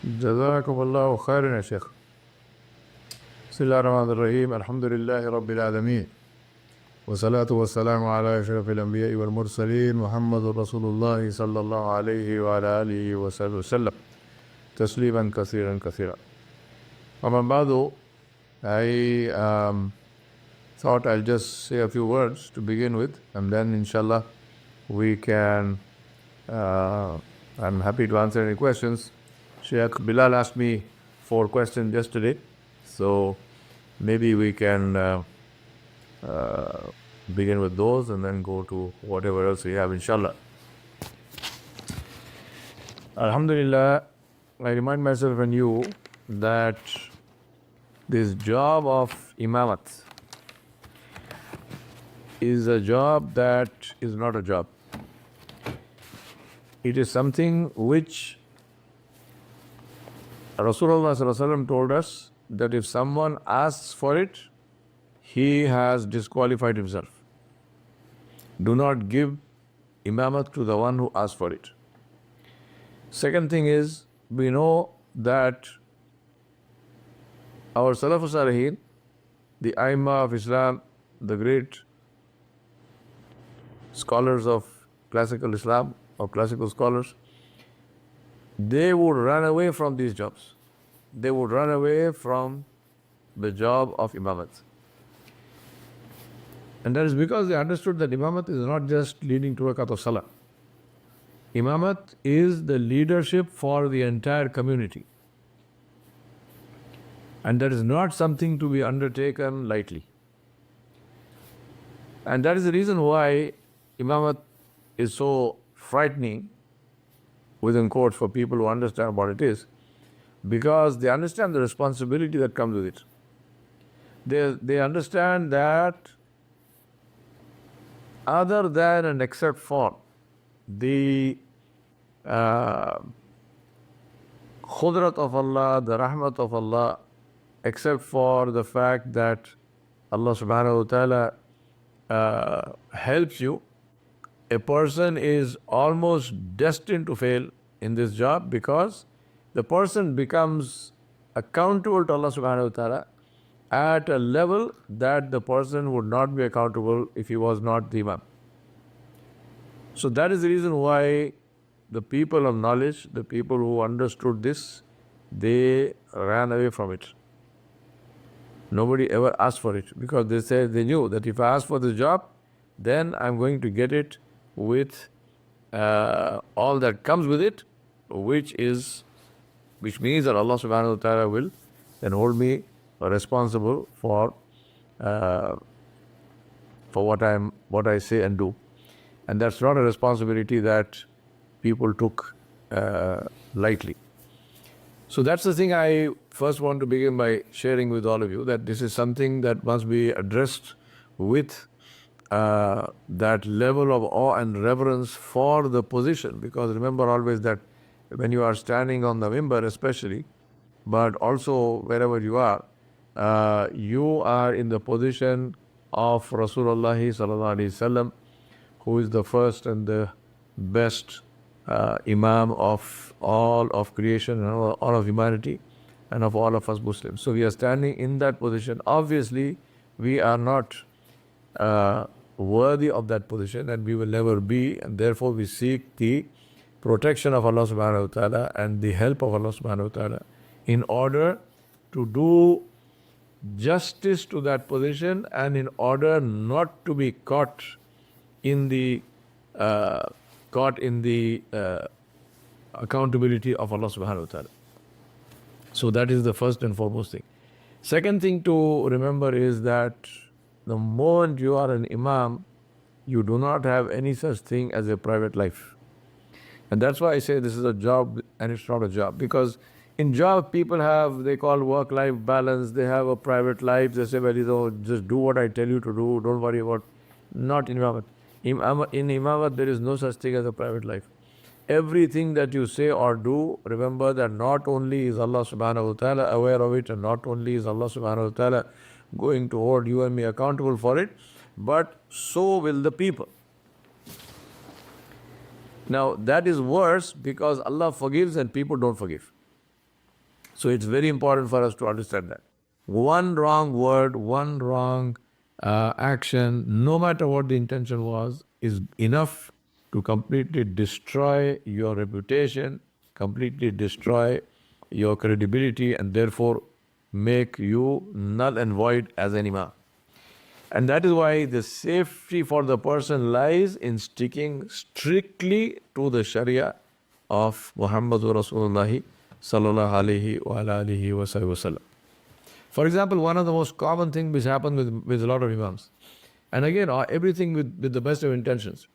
جزاكم الله خيرا يا شيخ. بسم الله الرحمن الرحيم. الحمد لله رب العالمين، والصلاة والسلام على أشرف الأنبياء والمرسلين محمد رسول الله صلى الله عليه وعلى آله وصحبه وسلم تسليما كثيرا كثيرا. ومن بعد, I thought I'll just say a few words to begin with, and then inshallah we can I'm happy to answer any questions. Sheikh Bilal asked me 4 questions yesterday, so maybe we can begin with those and then go to whatever else we have, inshallah. Alhamdulillah, I remind myself and you that this job of imamat is a job that is not a job. It is something which Rasulullah Sallallahu Alaihi Wasallam told us that if someone asks for it, he has disqualified himself. Do not give imamat to the one who asks for it. Second thing is, we know that our Salafus Salihin, the Aimma of Islam, the great scholars of classical Islam or classical scholars, they would run away from these jobs. They would run away from the job of imamat. And that is because they understood that imamat is not just leading to rakat of salah. Imamat is the leadership for the entire community. And that is not something to be undertaken lightly. And that is the reason why imamat is so frightening, within quotes, for people who understand what it is, because they understand the responsibility that comes with it. They understand that other than and except for the khudrat of Allah, the rahmat of Allah, except for the fact that Allah subhanahu wa ta'ala helps you, a person is almost destined to fail in this job, because the person becomes accountable to Allah subhanahu wa ta'ala at a level that the person would not be accountable if he was not the Imam. So that is the reason why the people of knowledge, the people who understood this, they ran away from it. Nobody ever asked for it, because they said, they knew that if I ask for this job, then I'm going to get it with all that comes with it, which means that Allah subhanahu wa ta'ala will then hold me responsible for what I say and do. And that's not a responsibility that people took lightly. So that's the thing I first want to begin by sharing with all of you, that this is something that must be addressed with that level of awe and reverence for the position. Because remember always that when you are standing on the mimbar especially, but also wherever you are in the position of Rasulullah Sallallahu Alaihi Wasallam, who is the first and the best Imam of all of creation and all of humanity and of all of us Muslims. So we are standing in that position. Obviously, we are not worthy of that position, and we will never be, and therefore we seek the protection of Allah subhanahu wa ta'ala and the help of Allah subhanahu wa ta'ala in order to do justice to that position, and in order not to be caught in the accountability of Allah subhanahu wa ta'ala. So that is the first and foremost thing. Second thing to remember is that the moment you are an imam, you do not have any such thing as a private life. And that's why I say this is a job and it's not a job. Because in job, people have, they call work-life balance, they have a private life, they say, well, just do what I tell you to do, don't worry about. Not in imamat. In imamat, there is no such thing as a private life. Everything that you say or do, remember that not only is Allah subhanahu wa ta'ala aware of it, and not only is Allah subhanahu wa ta'ala going to hold you and me accountable for it, but so will the people. Now that is worse, because Allah forgives and people don't forgive. So it's very important for us to understand that. One wrong word, one wrong action, no matter what the intention was, is enough to completely destroy your reputation, completely destroy your credibility, and therefore make you null and void as an imam. And that is why the safety for the person lies in sticking strictly to the Sharia of Muhammadur Rasulullah sallallahu alaihi wa alihi wasallam. For example, one of the most common things which happens with a lot of imams, and again, everything with the best of intentions,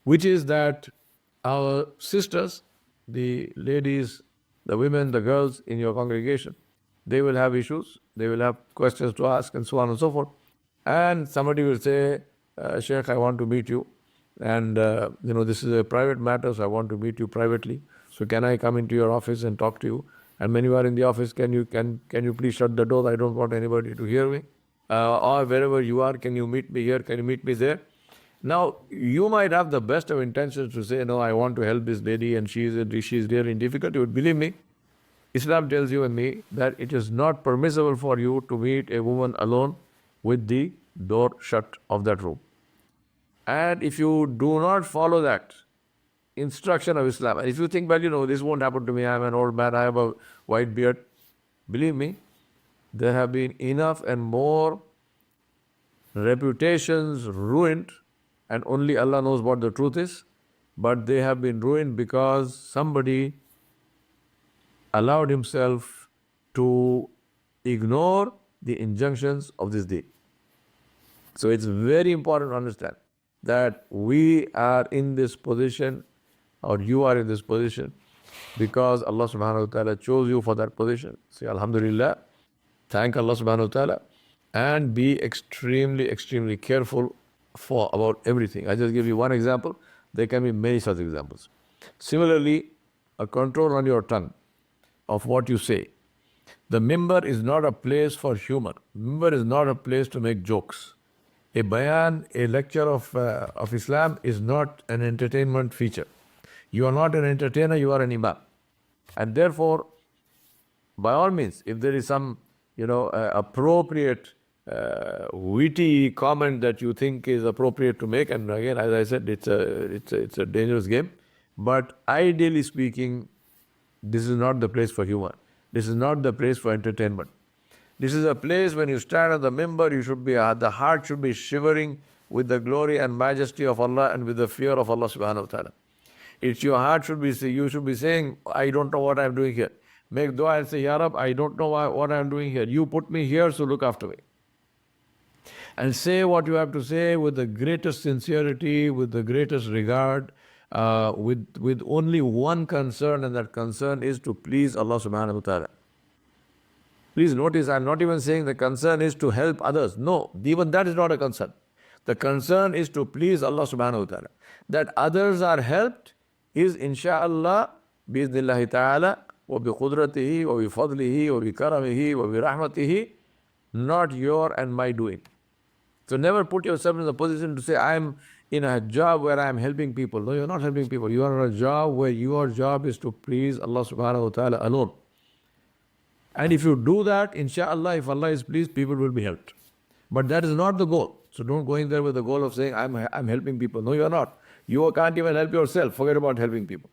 which is that our sisters, the ladies, the women, the girls in your congregation, they will have issues, they will have questions to ask, and so on and so forth. And somebody will say, Sheikh, I want to meet you, and this is a private matter, so I want to meet you privately. So can I come into your office and talk to you? And when you are in the office, can you please shut the door? I don't want anybody to hear me. Or wherever you are, can you meet me here? Can you meet me there? Now, you might have the best of intentions to say, no, I want to help this lady and she's really in difficulty. But believe me, Islam tells you and me that it is not permissible for you to meet a woman alone with the door shut of that room. And if you do not follow that instruction of Islam, and if you think, well, this won't happen to me, I'm an old man, I have a white beard, believe me, there have been enough and more reputations ruined, and only Allah knows what the truth is, but they have been ruined because somebody allowed himself to ignore the injunctions of this deen. So it's very important to understand that we are in this position, or you are in this position, because Allah subhanahu wa ta'ala chose you for that position. Say Alhamdulillah, thank Allah subhanahu wa ta'ala, and be extremely, extremely careful about everything. I just give you one example. There can be many such examples. Similarly, a control on your tongue of what you say. The mimbar is not a place for humor. Mimbar is not a place to make jokes. A bayan, a lecture of Islam is not an entertainment feature. You are not an entertainer, you are an imam. And therefore, by all means, if there is some, appropriate, witty comment that you think is appropriate to make, and again, as I said, it's a dangerous game. But ideally speaking, this is not the place for humor. This is not the place for entertainment. This is a place when you stand on the mimbar, the heart should be shivering with the glory and majesty of Allah and with the fear of Allah subhanahu wa ta'ala. Your heart you should be saying, I don't know what I'm doing here. Make dua and say, Ya Rab, I don't know what I'm doing here. You put me here, so look after me. And say what you have to say with the greatest sincerity, with the greatest regard, with only one concern, and that concern is to please Allah subhanahu wa ta'ala. Please notice, I'm not even saying the concern is to help others. No, even that is not a concern. The concern is to please Allah subhanahu wa ta'ala. That others are helped is insha'Allah, bi'idhnillahi ta'ala, wa bi qudratihi, wa bi fadlihi, wa bi karamihi, wa bi rahmatihi, not your and my doing. So never put yourself in the position to say, I'm in a job where I'm helping people. No, you're not helping people. You are in a job where your job is to please Allah subhanahu wa ta'ala alone. And if you do that, insha'Allah, if Allah is pleased, people will be helped. But that is not the goal. So don't go in there with the goal of saying, I'm helping people. No, you are not. You can't even help yourself. Forget about helping people.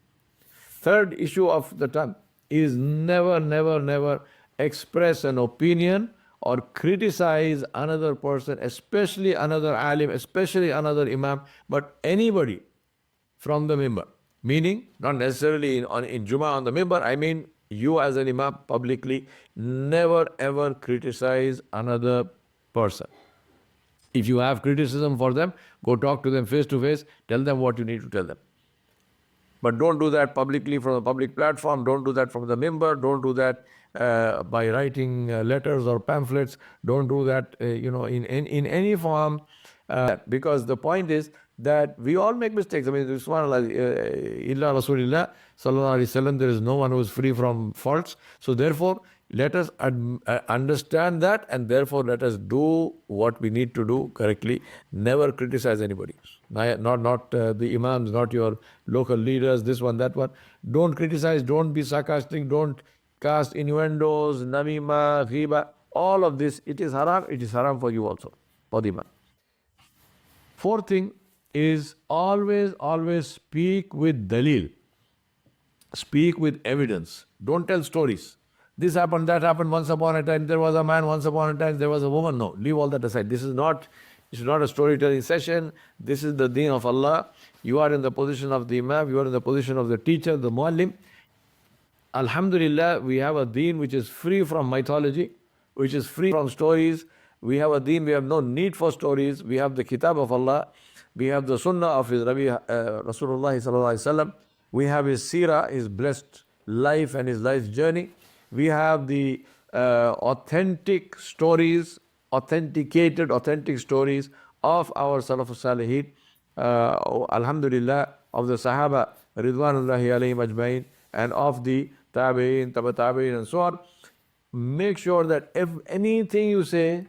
Third issue of the tongue is never, never, never express an opinion or criticize another person, especially another alim, especially another imam, but anybody from the mimbar. Meaning, not necessarily in Jummah on the mimbar, I mean you as an imam publicly never ever criticize another person. If you have criticism for them, go talk to them face to face, tell them what you need to tell them. But don't do that publicly from a public platform, don't do that from the mimbar, don't do that by writing letters or pamphlets, don't do that in any form. Because the point is that we all make mistakes. I mean, subhanAllah, illa Rasulillah sallallahu alaihi wasallam, there is no one who is free from faults. So therefore, let us understand that, and therefore let us do what we need to do correctly. Never criticize anybody. Not the imams, not your local leaders, this one, that one. Don't criticize, don't be sarcastic, don't cast innuendos, namima, ghiba, all of this, it is haram for you also, for the Imam. Fourth thing is always speak with dalil. Speak with evidence. Don't tell stories. This happened, that happened, once upon a time there was a man, once upon a time there was a woman. No, leave all that aside. This is not a storytelling session. This is the deen of Allah. You are in the position of the Imam, you are in the position of the teacher, the Muallim. Alhamdulillah, we have a deen which is free from mythology, which is free from stories. We have a deen, we have no need for stories. We have the kitab of Allah. We have the sunnah of his Rasulullah sallallahu alaihi wasallam. We have his seerah, his blessed life and his life's journey. We have the authentic stories, authentic stories of our Salaf Salihin, Alhamdulillah, of the Sahaba, Ridwanullahi alayhim ajmain, and of the Tabi'in, Taba Tabi'in, and so on. Make sure that if anything you say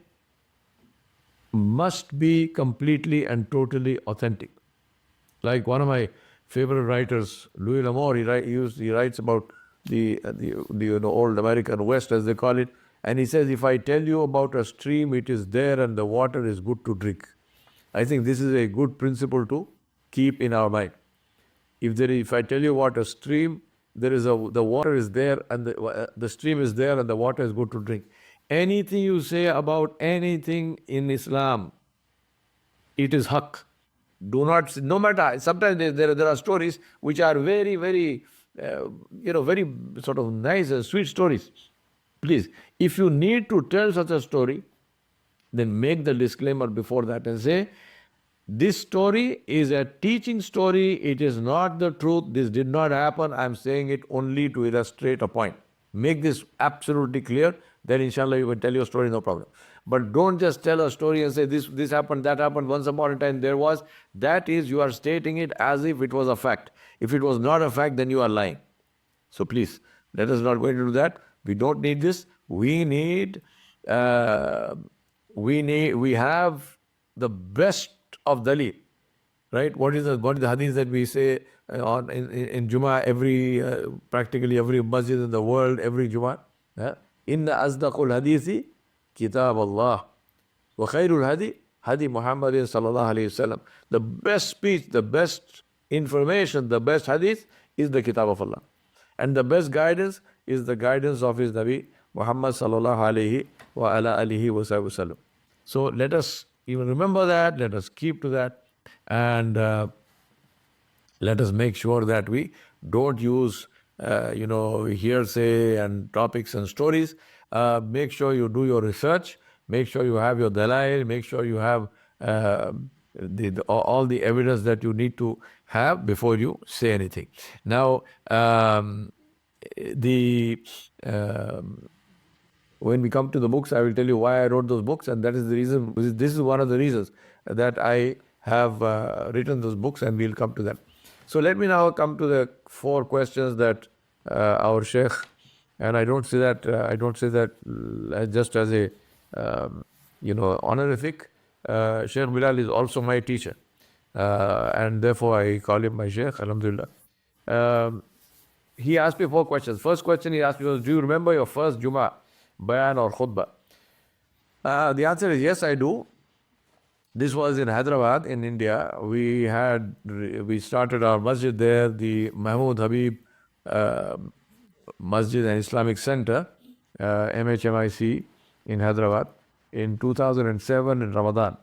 must be completely and totally authentic. Like one of my favorite writers, Louis L'Amour, he writes about the old American West, as they call it, and he says, if I tell you about a stream, it is there and the water is good to drink. I think this is a good principle to keep in our mind. If I tell you about a stream, the water is there and the stream is there and the water is good to drink. Anything you say about anything in Islam, it is haqq. Do not, no matter, sometimes there are stories which are very, very, very sort of nice, sweet stories. Please, if you need to tell such a story, then make the disclaimer before that and say, this story is a teaching story, it is not the truth, this did not happen, I am saying it only to illustrate a point. Make this absolutely clear, then inshallah you can tell your story, no problem. But don't just tell a story and say this happened, that happened, once upon a time there was. That is, you are stating it as if it was a fact. If it was not a fact, then you are lying. So please, let us not go into that. We don't need this. We have the best of dalil, right? What is the hadith that we say in Jummah, practically every masjid in the world, every Jummah? Inna asdaqul hadithi kitab Allah wa khairul hadi Muhammadin sallallahu alayhi wasallam. The best speech, the best information, the best hadith is the kitab of Allah. And the best guidance is the guidance of his Nabi Muhammad sallallahu alayhi wa ala alihi wa sallam. So let us even remember that, let us keep to that, and let us make sure that we don't use hearsay and topics and stories. Make sure you do your research, make sure you have your dalail, make sure you have all the evidence that you need to have before you say anything. Now, when we come to the books, I will tell you why I wrote those books, and that is the reason. This is one of the reasons that I have written those books, and we'll come to that. So let me now come to the 4 questions that our Sheikh, and I don't say that just as a honorific. Sheikh Bilal is also my teacher, and therefore I call him my Sheikh. Alhamdulillah. He asked me 4 questions. First question he asked me was, do you remember your first Jummah bayan or khutbah? The answer is yes, I do. This was in Hyderabad in India. We started our masjid there, the Mahmood Habib Masjid and Islamic Center, MHMIC in Hyderabad in 2007 in Ramadan.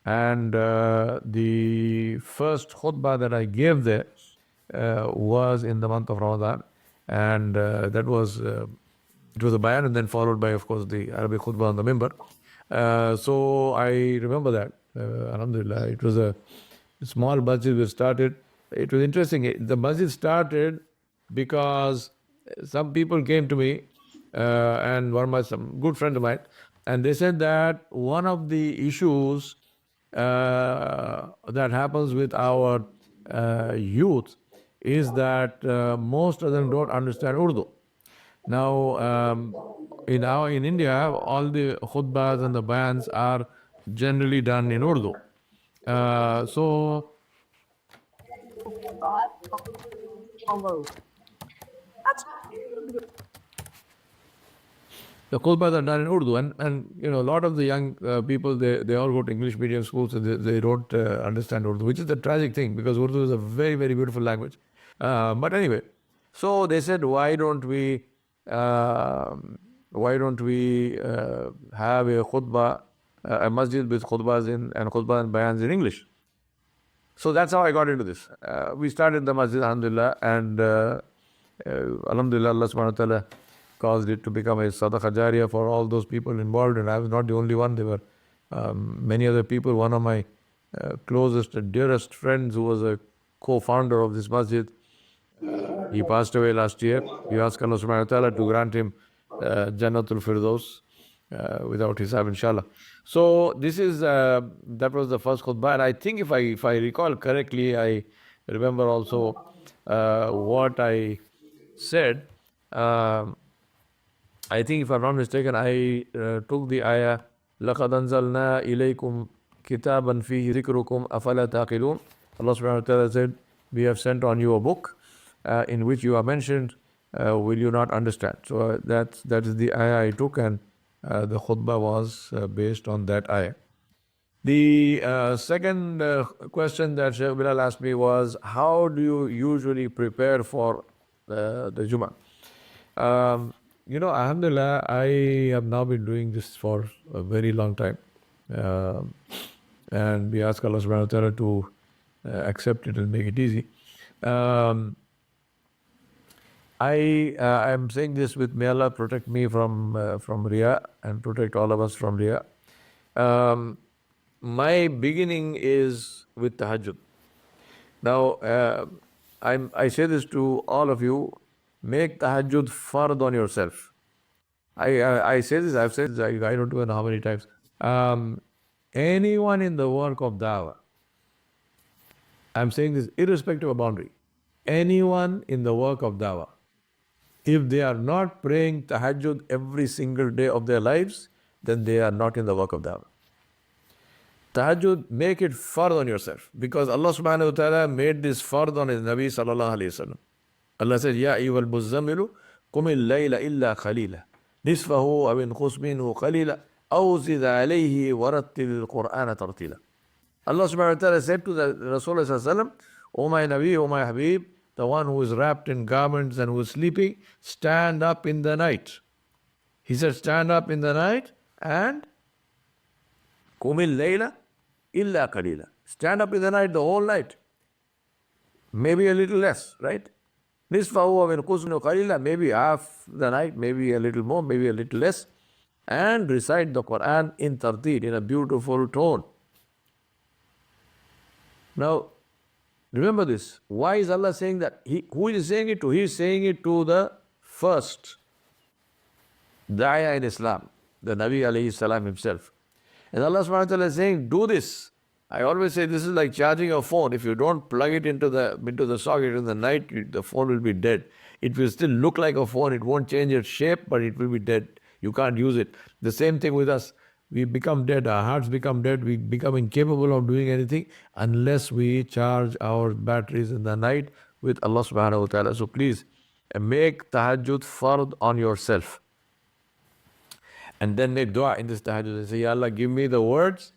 And the first khutbah that I gave there was in the month of Ramadan, and that was it was a bayan and then followed by, of course, the Arabic khutbah on the mimbar. So I remember that. Alhamdulillah, it was a small masjid we started. It was interesting. The masjid started because some people came to me, and some good friend of mine, and they said that one of the issues that happens with our youth is that most of them don't understand Urdu. Now, in India, all the khutbahs and the bayans are generally done in Urdu. So The khutbahs are done in Urdu, and a lot of the young people, they all go to English medium schools, so they don't understand Urdu, which is the tragic thing because Urdu is a very, very beautiful language. But anyway, so they said, why don't we have a khutbah, a masjid with khutbahs in and khutbah and bayans in English? So that's how I got into this. We started the masjid, alhamdulillah, and alhamdulillah, Allah subhanahu wa ta'ala caused it to become a sadaqah jariyah for all those people involved. And I was not the only one. There were many other people. One of my closest and dearest friends, who was a co-founder of this masjid, he passed away last year. We ask Allah subhanahu wa ta'ala to grant him Jannatul Firdaus without hisab, inshallah. So this is that was the first khutbah, and I think if I recall correctly, I remember also what I said. Um I think if I'm not mistaken, I took the ayah لَقَدْ أَنزَلْنَا إِلَيْكُمْ كِتَابًا فِيهِ ذِكْرُكُمْ أَفَلَا تَعْقِلُونَ. Allah subhanahu wa ta'ala said, we have sent on you a book in which you are mentioned, will you not understand? So that is the ayah I took, and the khutbah was based on that ayah. The second question that Shaykh Bilal asked me was, how do you usually prepare for the Jummah? Alhamdulillah, I have now been doing this for a very long time. Um, and we ask Allah subhanahu wa ta'ala to accept it and make it easy. Um, I am saying this with, may Allah protect me from Riya and protect all of us from Riya. My beginning is with tahajjud. Now, I say this to all of you: make tahajjud fard on yourself. I say this, I've said this, I don't know how many times. Anyone in the work of dawah, I'm saying this irrespective of boundary, anyone in the work of dawah, if they are not praying tahajjud every single day of their lives, then they are not in the work of dawah. Tahajjud, make it fard on yourself, because Allah subhanahu wa ta'ala made this fard on His Nabi sallallahu alayhi wa sallam. Allah said, Ya ayyuhal muzzammilu qumil layla illa khalila nisfahu aw inqus minhu qalila aw zid alayhi warattil al-Qur'ana tartila. Allah subhanahu wa ta'ala said to the Rasulullah sallallahu alayhi wa sallam, O my Nabi, O my Habib, the one who is wrapped in garments and who is sleeping, stand up in the night. He said, stand up in the night and Qumil layla illa qalila. Stand up in the night, the whole night. Maybe a little less, right? Nisfahu aw inqusnu qalila, maybe half the night, maybe a little more, maybe a little less. And recite the Quran in tartil, in a beautiful tone. Now, remember this. Why is Allah saying that? Who is saying it to? He is saying it to the first Da'ya in Islam, the Nabi alayhi salam himself. And Allah subhanahu wa ta'ala is saying, do this. I always say this is like charging a phone. If you don't plug it into the socket in the night, the phone will be dead. It will still look like a phone. It won't change its shape, but it will be dead. You can't use it. The same thing with us. We become dead. Our hearts become dead. We become incapable of doing anything unless we charge our batteries in the night with Allah subhanahu wa ta'ala. So please make tahajjud fard on yourself. And then make dua in this tahajjud and say, Ya Allah, give me the words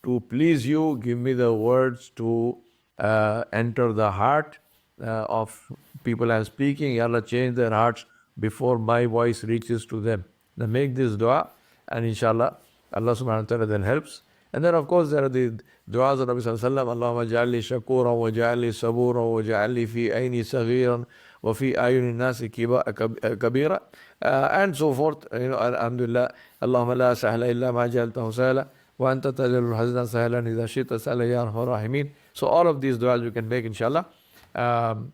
to please you, give me the words to enter the heart of people I'm speaking. Ya Allah, change their hearts before my voice reaches to them. Then make this dua, and inshallah, Allah subhanahu wa ta'ala then helps. And then, of course, there are the du'as of Nabi sallallahu alayhi wa sallam. Allahumma ja'alli shakuran wa ja'alli saburan wa ja'alli fi ayni saghiran wa fi ayuni nasi kabira, and so forth. Alhamdulillah. Allahumma la sahla illa ma ja'altahu sahla wa anta tajalul hazna sahlan idha shita sahla ya arhamar rahimin. So all of these du'as you can make, inshallah. And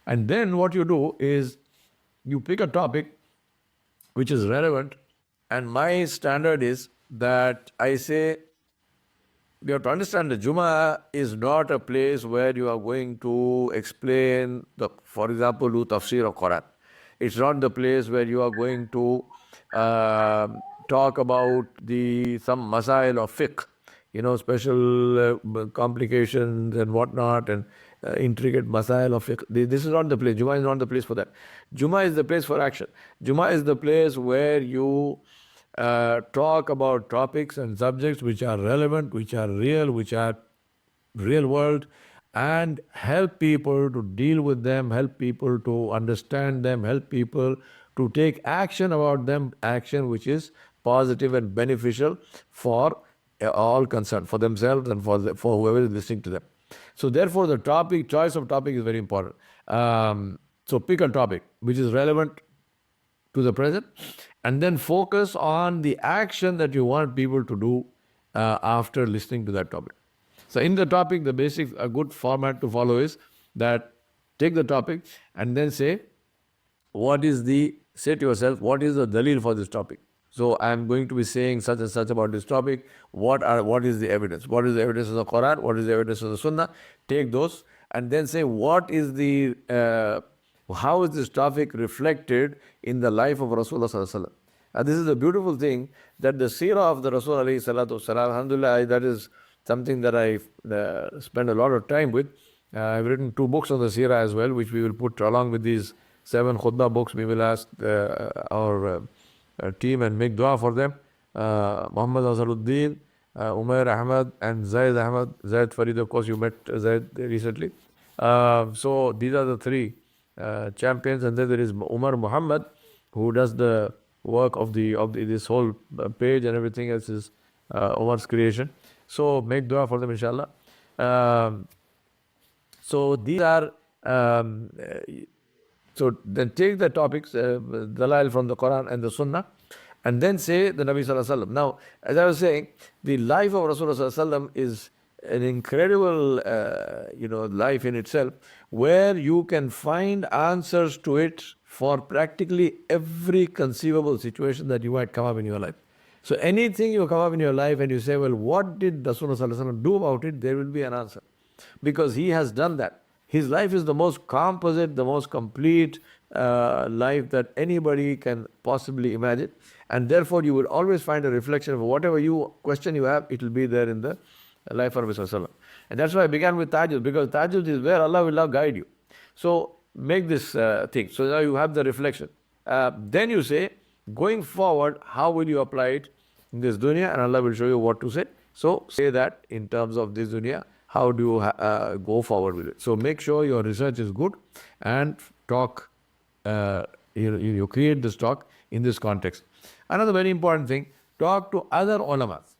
then what you do is you pick a topic which is relevant, and my standard is that I say, you have to understand, the Jummah is not a place where you are going to explain, for example, do tafsir of Quran. It's not the place where you are going to talk about some masail of fiqh, special complications and whatnot, and intricate masail of fiqh. This is not the place. Jummah is not the place for that. Jummah is the place for action. Jummah is the place where you talk about topics and subjects which are relevant, which are real, which are real world, and help people to deal with them, help people to understand them, help people to take action about them, action which is positive and beneficial for all concerned, for themselves and for whoever is listening to them. So therefore the choice of topic is very important. So pick a topic which is relevant to the present, and then focus on the action that you want people to do after listening to that topic. So in the topic, the basic, a good format to follow is that take the topic and then say say to yourself, what is the dalil for this topic? So I am going to be saying such and such about this topic. What is the evidence? What is the evidence of the Quran? What is the evidence of the Sunnah? Take those and then say how is this topic reflected in the life of Rasulullah Sallallahu Alaihi Wasallam? And this is the beautiful thing, that the seerah of the Rasul alayhi salatu wasalam, alhamdulillah, that is something that I spend a lot of time with. I've written 2 books on the seerah as well, which we will put along with these 7 khutbah books. We will ask our team and make dua for them. Muhammad Azaruddin, Umair Ahmad, and Zaid Ahmad. Zaid Farid, of course, you met Zaid recently. So these are the 3 champions, and then there is Umar Muhammad, who does the work of this whole page, and everything else is Umar's creation. So make dua for them, inshallah. So these are so then take the topics, Dalail from the Quran and the Sunnah, and then say the Nabi Sallallahu Alaihi Wasallam. Now, as I was saying, the life of Rasulullah Sallallahu Alaihi Wasallam is an incredible life in itself, where you can find answers to it for practically every conceivable situation that you might come up in your life. So anything you come up in your life and you say, well, what did Rasulullah Sallallahu Alaihi Wasallam do about it? There will be an answer, because he has done that. His life is the most composite, the most complete life that anybody can possibly imagine. And therefore, you will always find a reflection of whatever question you have, it will be there in the life of Rasulullah. And that's why I began with Tajud, because Tajud is where Allah will now guide you. So make this thing. So now you have the reflection. Then you say, going forward, how will you apply it in this dunya? And Allah will show you what to say. So say that in terms of this dunya, how do you go forward with it? So make sure your research is good and talk, you create this talk in this context. Another very important thing, talk to other ulamas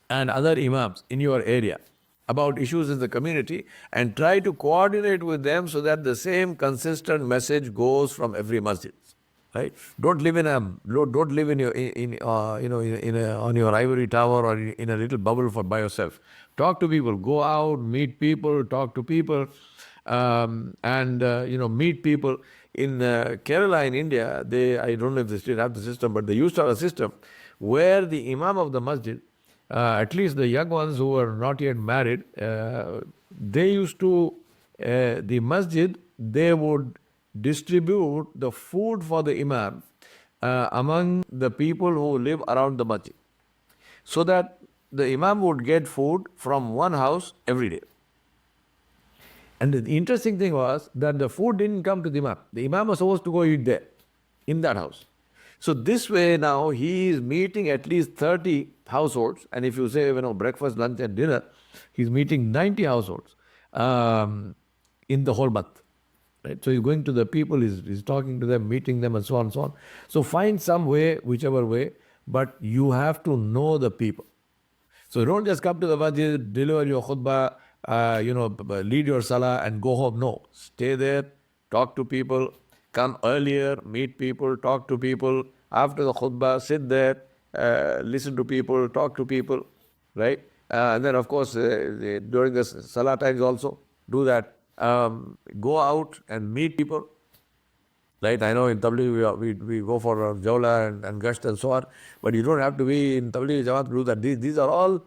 and other imams in your area about issues in the community, and try to coordinate with them so that the same consistent message goes from every masjid. Right? Don't live in on your ivory tower or in a little bubble by yourself. Talk to people. Go out, meet people, talk to people, meet people. In Kerala, in India, I don't know if they still have the system, but they used to have a system where the imam of the masjid, at least the young ones who were not yet married, they used to, the masjid, they would distribute the food for the imam among the people who live around the masjid, so that the imam would get food from one house every day. And the interesting thing was that the food didn't come to the imam. The imam was supposed to go eat there, in that house. So this way now he is meeting at least 30 households, and if you say breakfast, lunch and dinner, he's meeting 90 households in the whole month. Right? So he's going to the people, he's talking to them, meeting them, and so on and so on. So find some way, whichever way, but you have to know the people. So don't just come to the masjid, deliver your khutbah, lead your salah and go home. No, stay there, talk to people, come earlier, meet people, talk to people. After the khutbah, sit there, listen to people, talk to people, right? And then, of course, during the salah times also, do that. Go out and meet people. Right? I know in Tabligh we go for Jawla and Gasht and so on, but you don't have to be in Tabligh Jamaat to do that. These are all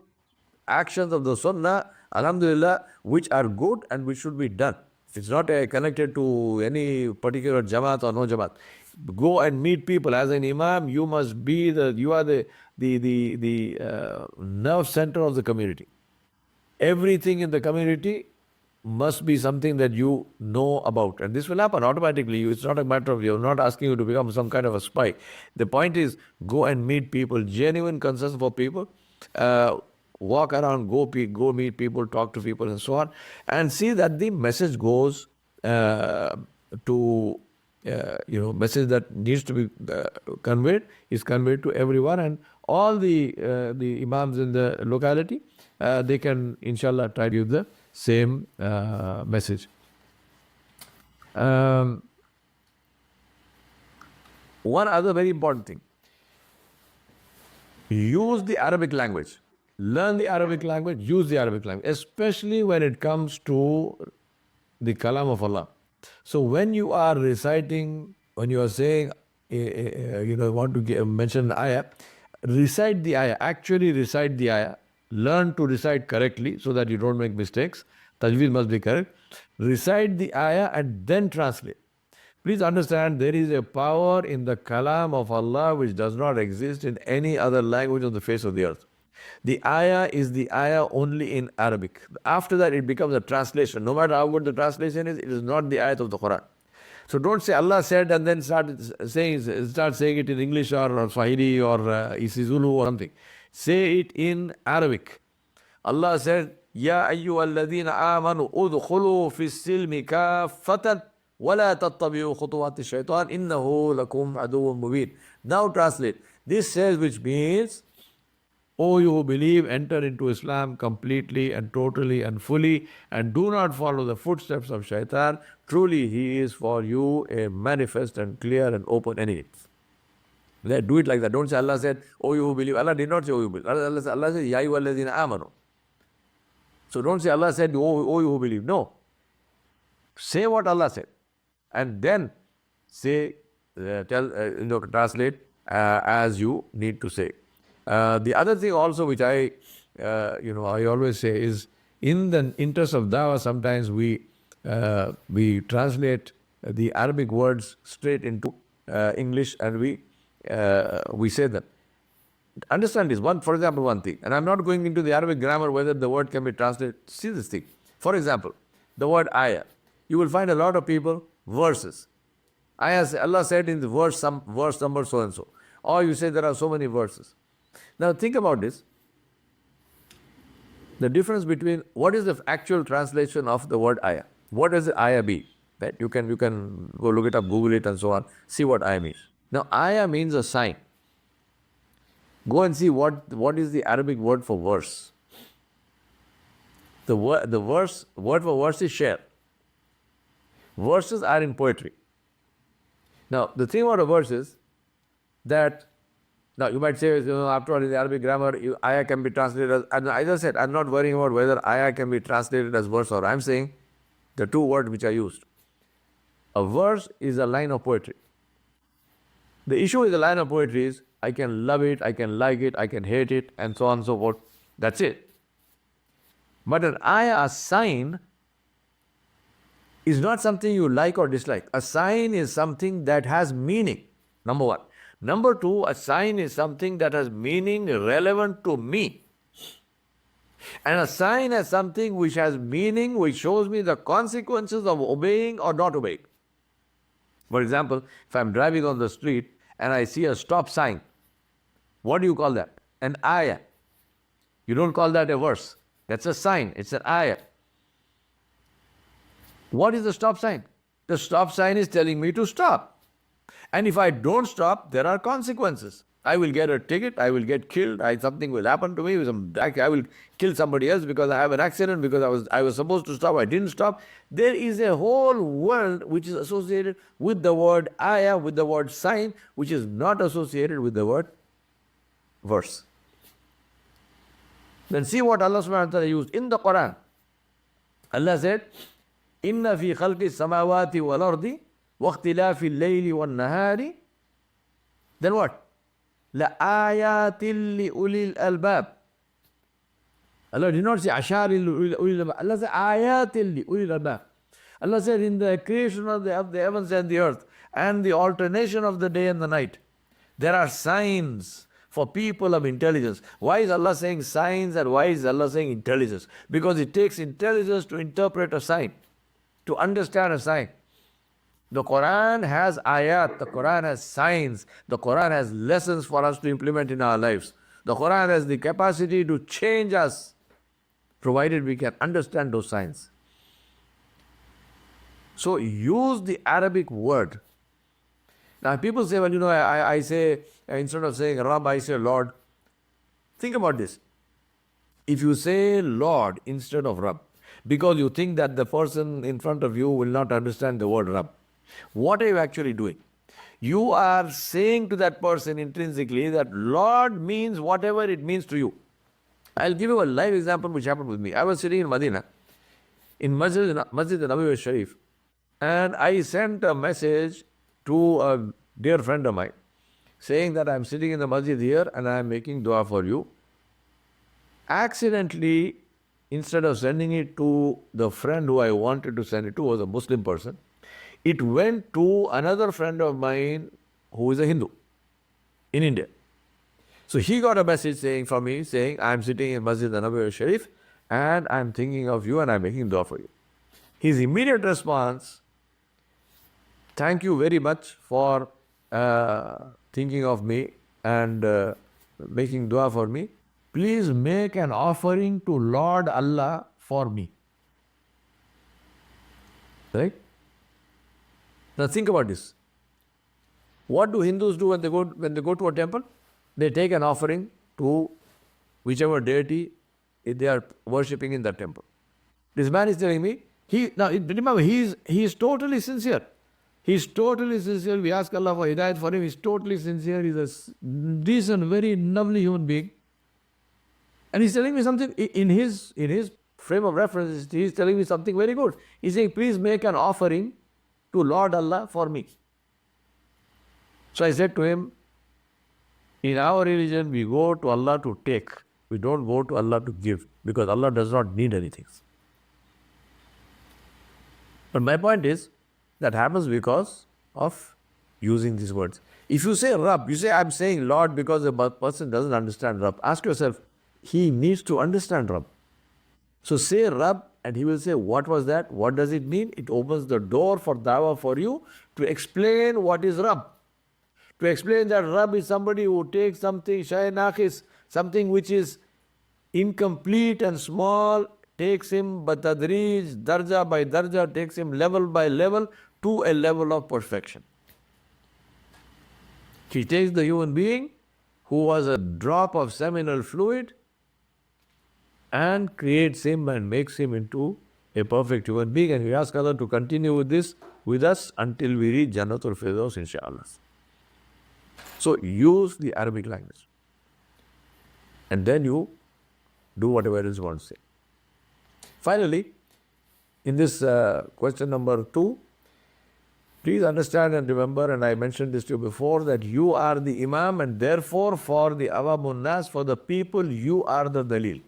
actions of the Sunnah, alhamdulillah, which are good and which should be done. It's not connected to any particular Jamaat or no Jamaat. Go and meet people. As an Imam, you must be the nerve center of the community. Everything in the community must be something that you know about. And this will happen automatically. It's not a matter of you're not asking you to become some kind of a spy. The point is go and meet people, genuine concern for people. Uh, Walk around, go meet people, talk to people, and so on, and see that the message goes to message that needs to be conveyed is conveyed to everyone, and all the imams in the locality, they can inshallah try to give the same message. Um, One other very important thing: use the Arabic language. Learn the Arabic language. Use the Arabic language, especially when it comes to the kalam of Allah. So when you are reciting, when you are saying, want to mention an ayah, recite the ayah. Actually recite the ayah. Learn to recite correctly so that you don't make mistakes. Tajweed must be correct. Recite the ayah and then translate. Please understand, there is a power in the kalam of Allah which does not exist in any other language on the face of the earth. The ayah is the ayah only in Arabic. After that, it becomes a translation. No matter how good the translation is, it is not the ayat of the Quran. So don't say Allah said and then start saying it in English or Swahili or Isizulu or something. Say it in Arabic. Allah said, Ya ayyuhalladhina amanu udkhulu fi silmi kaffatan wala tattabi'u khutuwati shaitan innahu lakum aduwwun mubin. Now translate. This says, which means, O you who believe, enter into Islam completely and totally and fully, and do not follow the footsteps of shaitan. Truly he is for you a manifest and clear and open enemy. Do it like that. Don't say Allah said, O you who believe. Allah did not say, O you believe. Allah said, Ya ayyuhalladhina amanu. So don't say Allah said, O you who believe. No. Say what Allah said. And then say, translate as you need to say. The other thing also which I always say is, in the interest of dawah, sometimes we translate the Arabic words straight into English, and we say them. Understand this. For example, one thing, and I'm not going into the Arabic grammar whether the word can be translated. See this thing. For example, the word ayah. You will find a lot of people verses. Allah said in the verse number so and so. Or you say there are so many verses. Now think about this. The difference between what is the actual translation of the word ayah? What does the ayah be? Right? You can go look it up, Google it, and so on. See what ayah means. Now ayah means a sign. Go and see what is the Arabic word for verse. The word for verse is share. Verses are in poetry. Now the thing about a verse is that, now you might say, after all, in the Arabic grammar, ayah can be translated as, and as I said, I'm not worrying about whether ayah can be translated as verse, or I'm saying the two words which are used. A verse is a line of poetry. The issue with the line of poetry is, I can love it, I can like it, I can hate it, and so on and so forth. That's it. But an ayah, a sign, is not something you like or dislike. A sign is something that has meaning, number one. Number two, a sign is something that has meaning relevant to me. And a sign is something which has meaning, which shows me the consequences of obeying or not obeying. For example, if I'm driving on the street and I see a stop sign, what do you call that? An ayah. You don't call that a verse. That's a sign. It's an ayah. What is the stop sign? The stop sign is telling me to stop. And if I don't stop, there are consequences. I will get a ticket, I will get killed, something will happen to me, I will kill somebody else because I have an accident, because I was supposed to stop, I didn't stop. There is a whole world which is associated with the word ayah, with the word sign, which is not associated with the word verse. Then see what Allah subhanahu wa ta'ala used in the Quran. Allah said, Inna fi khalqi samawati wal ardi wa ikhtilafi al-layli wal nahari. Then what? La ayatil li ulil albab. Allah did not say ashari li ulil albab. Allah said ayatil li ulil albab. Allah said, in the creation of the heavens and the earth and the alternation of the day and the night, there are signs for people of intelligence. Why is Allah saying signs and why is Allah saying intelligence? Because it takes intelligence to interpret a sign, to understand a sign. The Quran has ayat, the Quran has signs, the Quran has lessons for us to implement in our lives. The Quran has the capacity to change us, provided we can understand those signs. So use the Arabic word. Now people say, well, I say, instead of saying Rabb, I say Lord. Think about this. If you say Lord instead of Rabb, because you think that the person in front of you will not understand the word Rabb, what are you actually doing? You are saying to that person intrinsically that Lord means whatever it means to you. I'll give you a live example which happened with me. I was sitting in Medina, in Masjid Nabawi Sharif, and I sent a message to a dear friend of mine saying that I'm sitting in the masjid here and I'm making dua for you. Accidentally, instead of sending it to the friend who I wanted to send it to, was a Muslim person, it went to another friend of mine who is a Hindu in India. So he got a message saying from me, saying, I'm sitting in Masjid Nabawi Sharif and I'm thinking of you and I'm making dua for you. His immediate response, thank you very much for thinking of me and making dua for me. Please make an offering to Lord Allah for me. Right? Now think about this. What do Hindus do when they go to a temple? They take an offering to whichever deity they are worshipping in that temple. This man is telling me, remember, he is totally sincere. He is totally sincere. We ask Allah for hidayat for him. He is totally sincere. He is a decent, very lovely human being. And he's telling me something in his frame of reference. He's telling me something very good. He's saying, please make an offering to Lord Allah for me. So I said to him, in our religion, we go to Allah to take. We don't go to Allah to give, because Allah does not need anything. But my point is, that happens because of using these words. If you say Rabb, you say, I'm saying Lord because the person doesn't understand Rabb. Ask yourself, he needs to understand Rabb. So say Rabb and he will say, what was that? What does it mean? It opens the door for dawah for you to explain what is Rabb. To explain that Rabb is somebody who takes something, shay naqis, something which is incomplete and small, takes him batadrij, darja by darja, takes him level by level to a level of perfection. He takes the human being who was a drop of seminal fluid and creates him and makes him into a perfect human being. And we ask Allah to continue with this with us until we reach Jannatul Firdaus, inshallah. So use the Arabic language. And then you do whatever it is you want to say. Finally, in this question number 2, please understand and remember, and I mentioned this to you before, that you are the Imam and therefore for the Awamun Nas, for the people, you are the Dalil.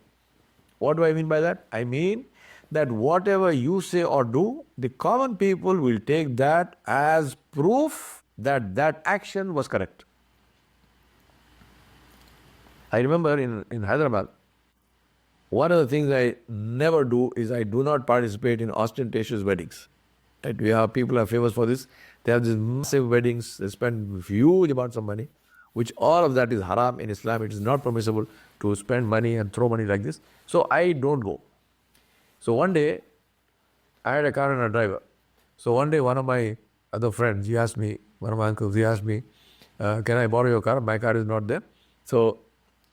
What do I mean by that? I mean that whatever you say or do, the common people will take that as proof that that action was correct. I remember in Hyderabad, one of the things I never do is I do not participate in ostentatious weddings. Right? We have people who are famous for this. They have these massive weddings. They spend huge amounts of money, which all of that is haram in Islam. It is not permissible to spend money and throw money like this. So I don't go. So one day, I had a car and a driver. So one day, one of my other friends, one of my uncles, he asked me, can I borrow your car? My car is not there. So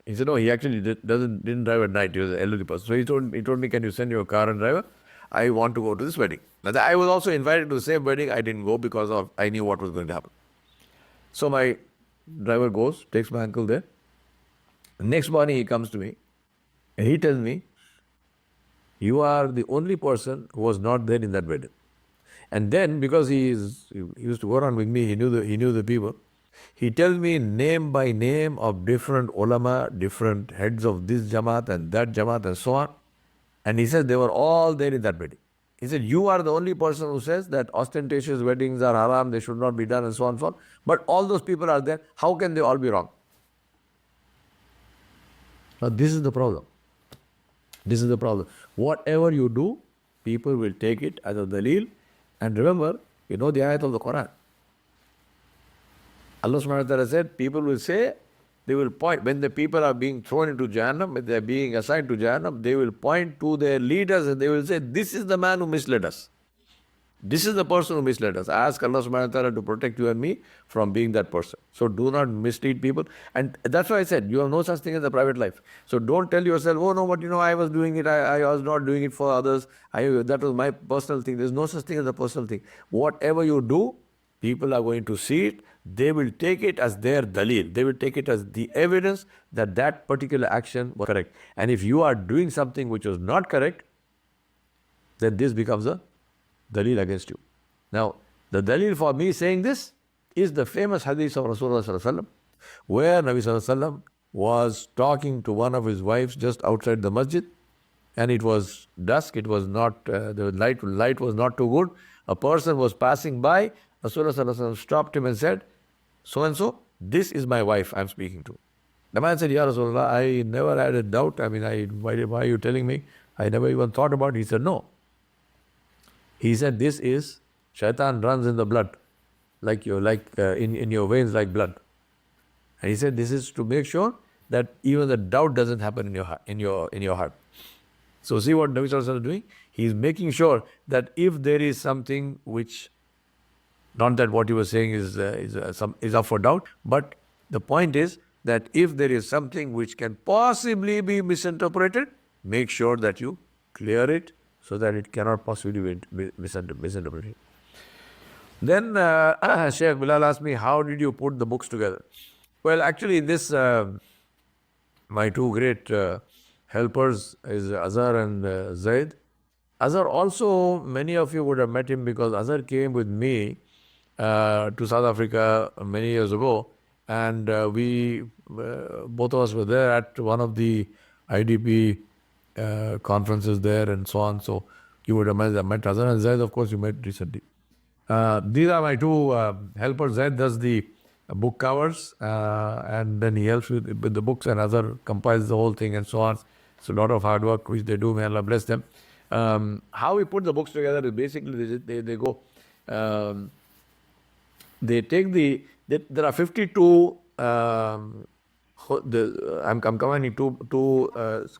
he said, no, he actually didn't drive at night. He was an elderly person. So he told me, can you send your car and driver? I want to go to this wedding. Now, I was also invited to the same wedding. I didn't go because I knew what was going to happen. So my driver goes, takes my uncle there. Next morning he comes to me and he tells me, you are the only person who was not there in that wedding. And then, because he used to go around with me, he knew the people. He tells me name by name of different ulama, different heads of this Jamaat and that Jamaat and so on. And he says they were all there in that wedding. He said, you are the only person who says that ostentatious weddings are haram, they should not be done and so on and so on. But all those people are there. How can they all be wrong? This is the problem. This is the problem. Whatever you do, people will take it as a dalil. And remember, you know the ayat of the Quran. Allah subhanahu wa ta'ala said, people will say, they will point, when the people are being thrown into Jahannam, when they are being assigned to Jahannam, they will point to their leaders and they will say, this is the man who misled us. This is the person who misled us. I ask Allah subhanahu wa ta'ala to protect you and me from being that person. So do not mislead people. And that's why I said, you have no such thing as a private life. So don't tell yourself, oh no, but I was doing it, I was not doing it for others. That was my personal thing. There's no such thing as a personal thing. Whatever you do, people are going to see it. They will take it as their dalil. They will take it as the evidence that that particular action was correct. And if you are doing something which was not correct, then this becomes a dalil against you. Now, the dalil for me saying this is the famous hadith of Rasulullah sallallahu alaihi wasallam, where Nabi sallallahu alaihi wasallam was talking to one of his wives just outside the masjid, and it was dusk. It was not the light was not too good. A person was passing by. Rasulullah sallallahu alaihi wasallam stopped him and said, "So and so, this is my wife I'm speaking to." The man said, "Ya Rasulullah, I never had a doubt. I mean, why are you telling me? I never even thought about it." He said, "No." He said, this is shaitan runs in the blood, in your veins like blood. And he said, this is to make sure that even the doubt doesn't happen in your heart. So see what Nabi Sallallahu Alaihi Wasallam is doing? He is making sure that if there is something which, not that what he was saying is up for doubt, but the point is that if there is something which can possibly be misinterpreted, make sure that you clear it, so that it cannot possibly be misinterpreted. Then Sheikh Bilal asked me, how did you put the books together? Well, actually, this my two great helpers is Azhar and Zaid. Azhar also, many of you would have met him because Azhar came with me to South Africa many years ago, and we both of us were there at one of the IDP conferences there and so on. So you would have met Azhar, and Zaid, of course, you met recently. These are my two helpers. Zaid does the book covers, and then he helps with the books, and Azhar compiles the whole thing and so on. It's a lot of hard work which they do. May Allah bless them. How we put the books together is basically they go. They take there are 52. I'm combining two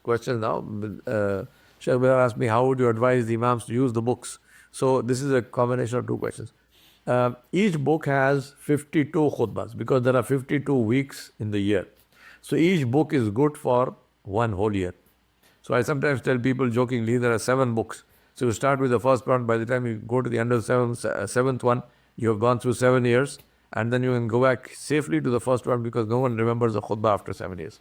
questions now. Sheikh Bilal asked me, how would you advise the Imams to use the books? So this is a combination of two questions. Each book has 52 khutbahs because there are 52 weeks in the year. So each book is good for one whole year. So I sometimes tell people jokingly, there are 7 books. So you start with the first one. By the time you go to the end of the seventh one, you have gone through 7 years. And then you can go back safely to the first one because no one remembers a khutbah after 7 years.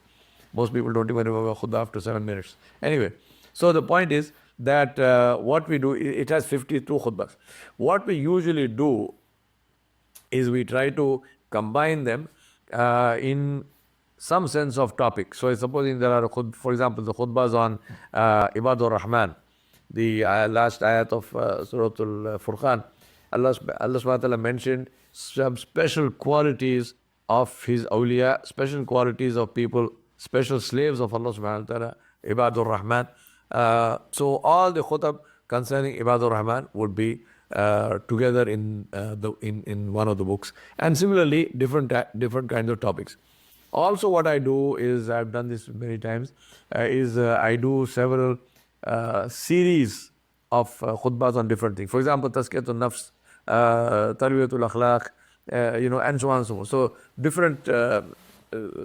Most people don't even remember a khutbah after 7 minutes. Anyway, so the point is that what we do, it has 52 khutbahs. What we usually do is we try to combine them in some sense of topic. So supposing there are, for example, the khutbahs on Ibadur Rahman, the last ayat of Surah Al-Furqan, Allah subhanahu wa ta'ala mentioned some special qualities of His awliya, special qualities of people, special slaves of Allah subhanahu wa ta'ala, Ibadur Rahman. So all the khutab concerning Ibadur Rahman would be together in one of the books. And similarly, different kinds of topics. Also what I do is, I've done this many times, I do several series of khutbahs on different things. For example, Tazkiyatun Nafs, Tarbiyatul Akhlaq, and so on and so forth. So different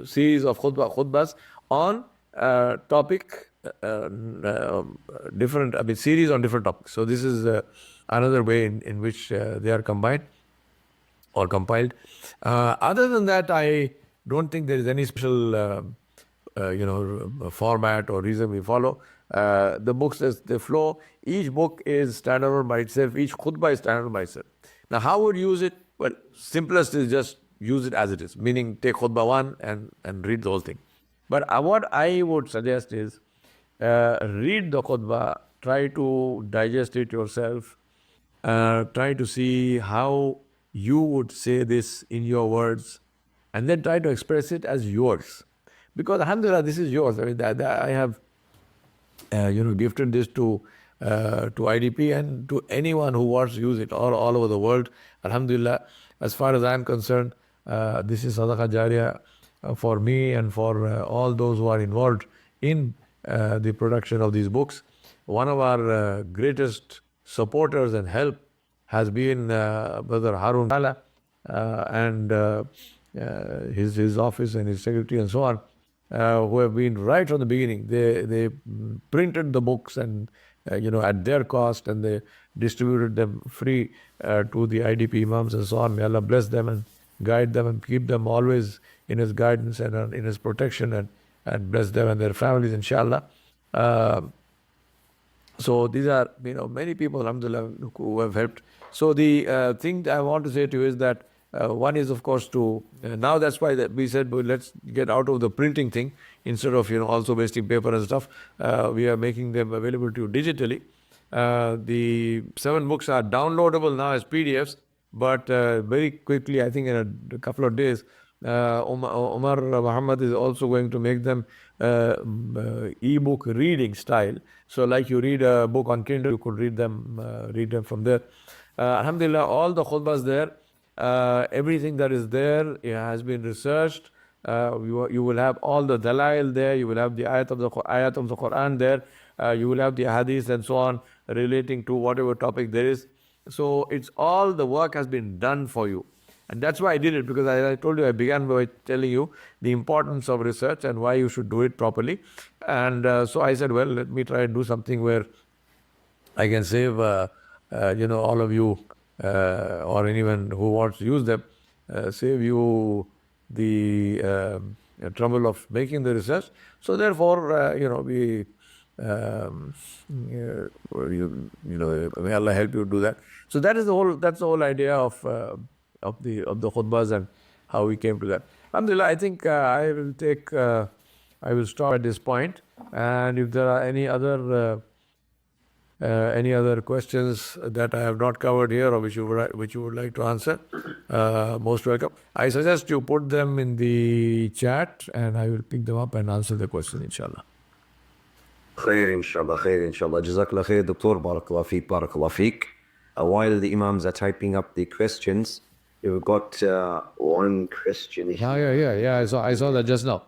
series of khutbahs on topic, different, series on different topics. So this is another way in which they are combined or compiled. Other than that, I don't think there is any special format or reason we follow. The books as they flow, each book is standalone by itself, each khutbah is standalone by itself. Now how would you use it? Well, simplest is just use it as it is, meaning take khutbah 1 and read the whole thing. But what I would suggest is read the khutbah, try to digest it yourself, try to see how you would say this in your words, and then try to express it as yours. Because alhamdulillah, this is yours. I mean, I have gifted this to IDP and to anyone who wants to use it all over the world. Alhamdulillah, as far as I'm concerned, this is Sadaqah Jariyah for me and for all those who are involved in the production of these books. One of our greatest supporters and help has been Brother Harun Tala and his office and his secretary and so on, who have been right from the beginning. They printed the books and at their cost, and they distributed them free to the IDP Imams and so on. May Allah bless them and guide them and keep them always in His guidance and in His protection, and bless them and their families, inshallah. So these are, many people, alhamdulillah, who have helped. So the thing I want to say to you is that one is, of course, to now that's why that we said, well, let's get out of the printing thing instead of also wasting paper and stuff. We are making them available to you digitally. The 7 books are downloadable now as PDFs, but very quickly, I think in a couple of days, Umar Muhammad is also going to make them e-book reading style. So like you read a book on Kindle, you could read them from there. Alhamdulillah, all the khutbahs there, everything that is there, it has been researched. You will have all the dalail there. You will have the ayat of the Quran there. You will have the hadith and so on relating to whatever topic there is. So it's all the work has been done for you. And that's why I did it, because I told you, I began by telling you the importance of research and why you should do it properly. And so I said, well, let me try and do something where I can save, all of you or anyone who wants to use them, save you the trouble of making the research. So therefore, we, may Allah help you do that. So that's the whole idea of the khutbahs and how we came to that. Alhamdulillah, I think I will stop at this point. And if there are any other questions that I have not covered here, or which you would like to answer, most welcome. I suggest you put them in the chat, and I will pick them up and answer the question, inshallah. خير إن شاء الله خير إن شاء الله جزاك الله خير دكتور بارك الله فيك بارك الله فيك. While the Imams are typing up the questions, we've got one question here. Yeah. I saw that just now.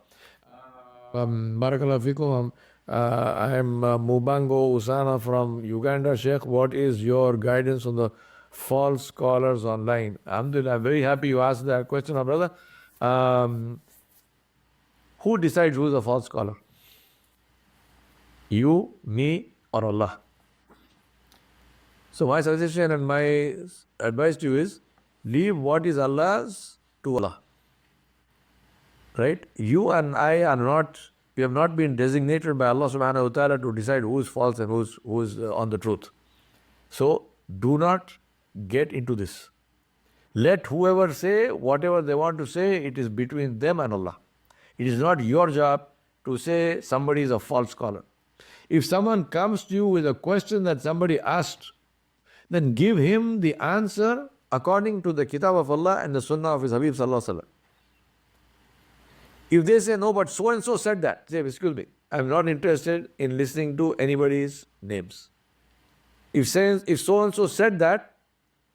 Barakallahu fikum. I am Mubango Usana from Uganda. Sheikh, what is your guidance on the false scholars online? Alhamdulillah, I'm very happy you asked that question, my brother. Who decides who is a false scholar? You, me, or Allah? So my suggestion and my advice to you is, leave what is Allah's to Allah. Right? You and I we have not been designated by Allah subhanahu wa ta'ala to decide who is false and who is on the truth. So do not get into this. Let whoever say whatever they want to say, it is between them and Allah. It is not your job to say somebody is a false scholar. If someone comes to you with a question that somebody asked, then give him the answer according to the Kitab of Allah and the Sunnah of His Habib Sallallahu Alaihi Wasallam. If they say, no, but so and so said that, say, excuse me, I'm not interested in listening to anybody's names. If so and so said that,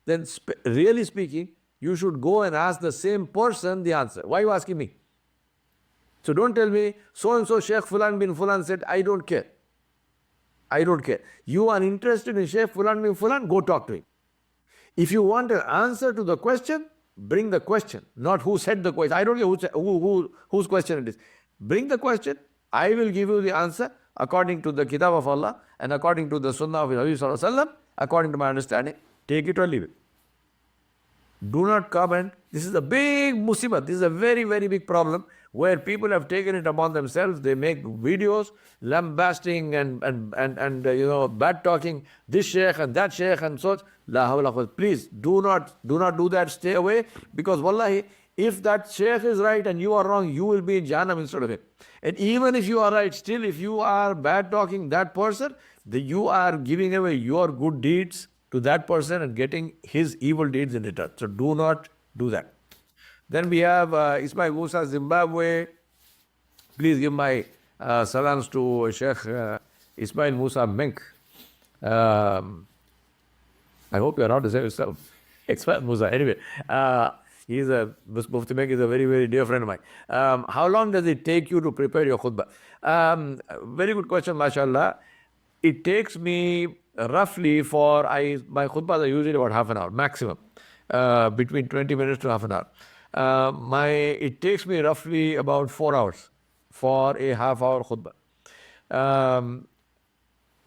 then really speaking, you should go and ask the same person the answer. Why are you asking me? So don't tell me, so and so Sheikh Fulan bin Fulan said, I don't care. I don't care. You are interested in Sheikh Fulan bin Fulan, go talk to him. If you want an answer to the question, bring the question, not who said the question. I don't care whose question it is. Bring the question. I will give you the answer according to the Kitab of Allah and according to the Sunnah of Nabi Sallallahu Alaihi Wasallam, according to my understanding. Take it or leave it. Do not comment. This is a big musibah. This is a very, very big problem where people have taken it upon themselves. They make videos lambasting and bad talking this sheikh and that sheikh and so. La hawla quwwata. Please do not do that. Stay away, because wallahi, if that sheikh is right and you are wrong, you will be in Jahannam instead of him. And even if you are right, still if you are bad talking that person, you are giving away your good deeds to that person and getting his evil deeds in return. So do not do that. Then we have Ismail Musa, Zimbabwe. Please give my salams to Sheikh Ismail Musa Menk. I hope you are not the same yourself. Ismail Musa. Anyway, he's a Mufti Menk is a very, very dear friend of mine. How long does it take you to prepare your khutbah? Very good question, mashallah. It takes me roughly my khutbahs are usually about half an hour maximum, between 20 minutes to half an hour. It takes me roughly about 4 hours for a half-hour khutbah.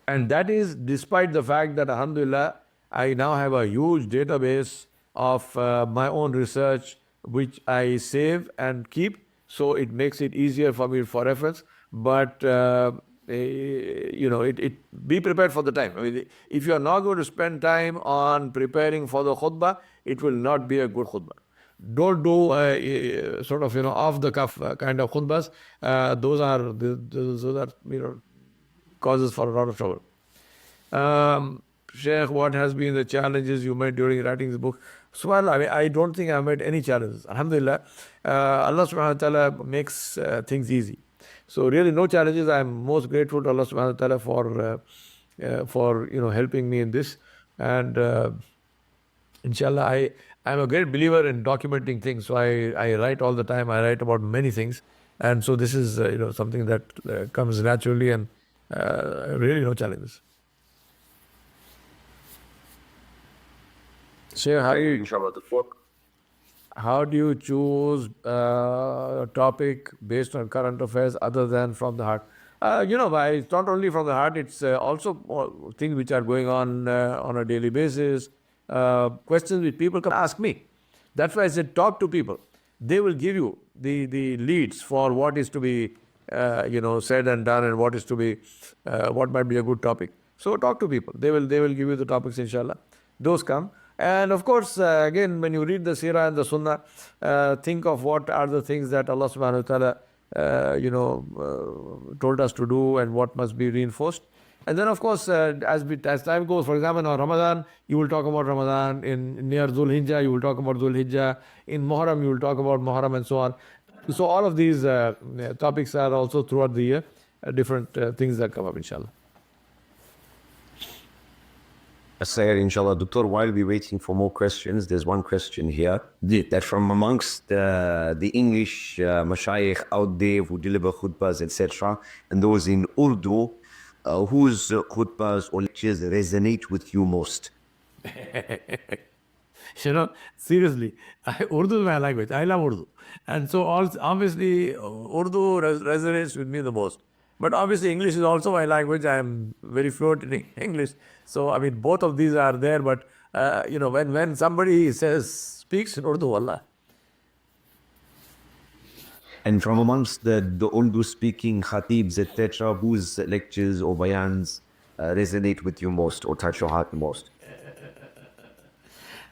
And that is despite the fact that, alhamdulillah, I now have a huge database of my own research, which I save and keep. So it makes it easier for me for reference. But, be prepared for the time. I mean, if you are not going to spend time on preparing for the khutbah, it will not be a good khutbah. Don't do sort of, off the cuff kind of khutbahs. Those are causes for a lot of trouble. Sheikh, what has been the challenges you met during writing this book? SubhanAllah, I don't think I met any challenges. Alhamdulillah, Allah subhanahu wa ta'ala makes things easy. So really no challenges. I'm most grateful to Allah subhanahu wa ta'ala for helping me in this. And inshallah, I'm a great believer in documenting things. So I write all the time. I write about many things. And so this is something that comes naturally, and really no challenges. So Inshallah, the fourth. how do you choose a topic based on current affairs other than from the heart? It's not only from the heart, it's also things which are going on a daily basis, questions which people come ask me. That's why I said talk to people. They will give you the leads for what is to be said and done, and what is to be what might be a good topic. So talk to people. They will give you the topics, inshallah. Those come. And of course, again, when you read the Sirah and the Sunnah, think of what are the things that Allah subhanahu wa ta'ala told us to do and what must be reinforced. And then, of course, as time goes, for example, on Ramadan, you will talk about Ramadan. In near Dhul Hijjah, you will talk about Dhul Hijjah. In Muharram, you will talk about Muharram, and so on. So all of these topics are also throughout the year, different things that come up, inshallah. Sayar, inshallah, Doctor, while we're waiting for more questions, there's one question here that from amongst the English mashayikh out there who deliver khutbahs, etc., and those in Urdu, whose khutbahs or lectures resonate with you most? Seriously, Urdu is my language. I love Urdu. And so obviously Urdu resonates with me the most. But obviously English is also my language. I am very fluent in English. So, I mean, both of these are there. But, when somebody speaks in Urdu, Allah. And from amongst the Urdu-speaking khatibs, etc., whose lectures or bayans resonate with you most or touch your heart most?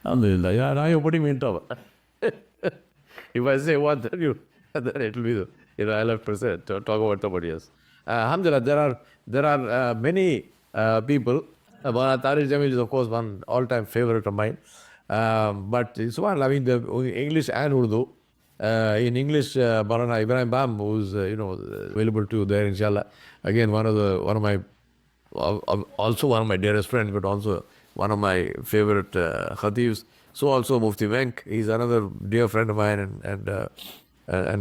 Alhamdulillah. Yeah, now you're putting me in trouble. If I say one, then it will be, I'll have to talk about somebody else. Alhamdulillah, there are many people. Tariq Jamil is, of course, one all-time favorite of mine. But subhanAllah, I mean, the English and Urdu. In English, Barana Ibrahim Bam, who's available to you there, inshallah. Again, one of my also one of my dearest friends, but also one of my favorite khatibs. So also Mufti Menk, he's another dear friend of mine, and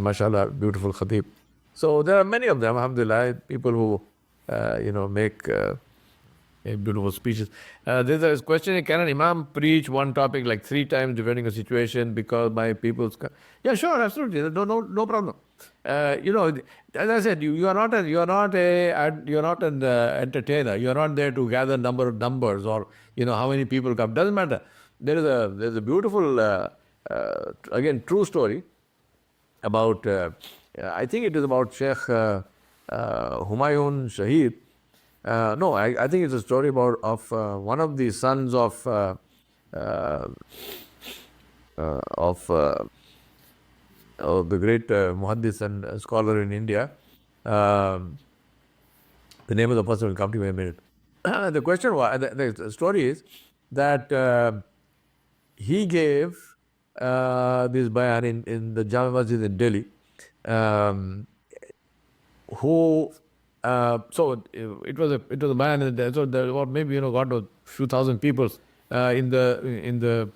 mashallah, beautiful khatib. So there are many of them, alhamdulillah, people who make beautiful speeches. There's a question: can an imam preach one topic like 3 times depending on the situation because my people's? Yeah, sure, absolutely, no problem. As I said, you are not an entertainer. You are not there to gather number of numbers or how many people come. Doesn't matter. There's a beautiful again true story about I think it is about Sheikh Humayun Shahid. No, I think it's a story of one of the sons of the great muhaddis and scholar in India. The name of the person will come to me in a minute. The question was, the story is that he gave this bayan in the Jama Masjid in Delhi. who so it was a man, and so there were maybe got a few thousand people in the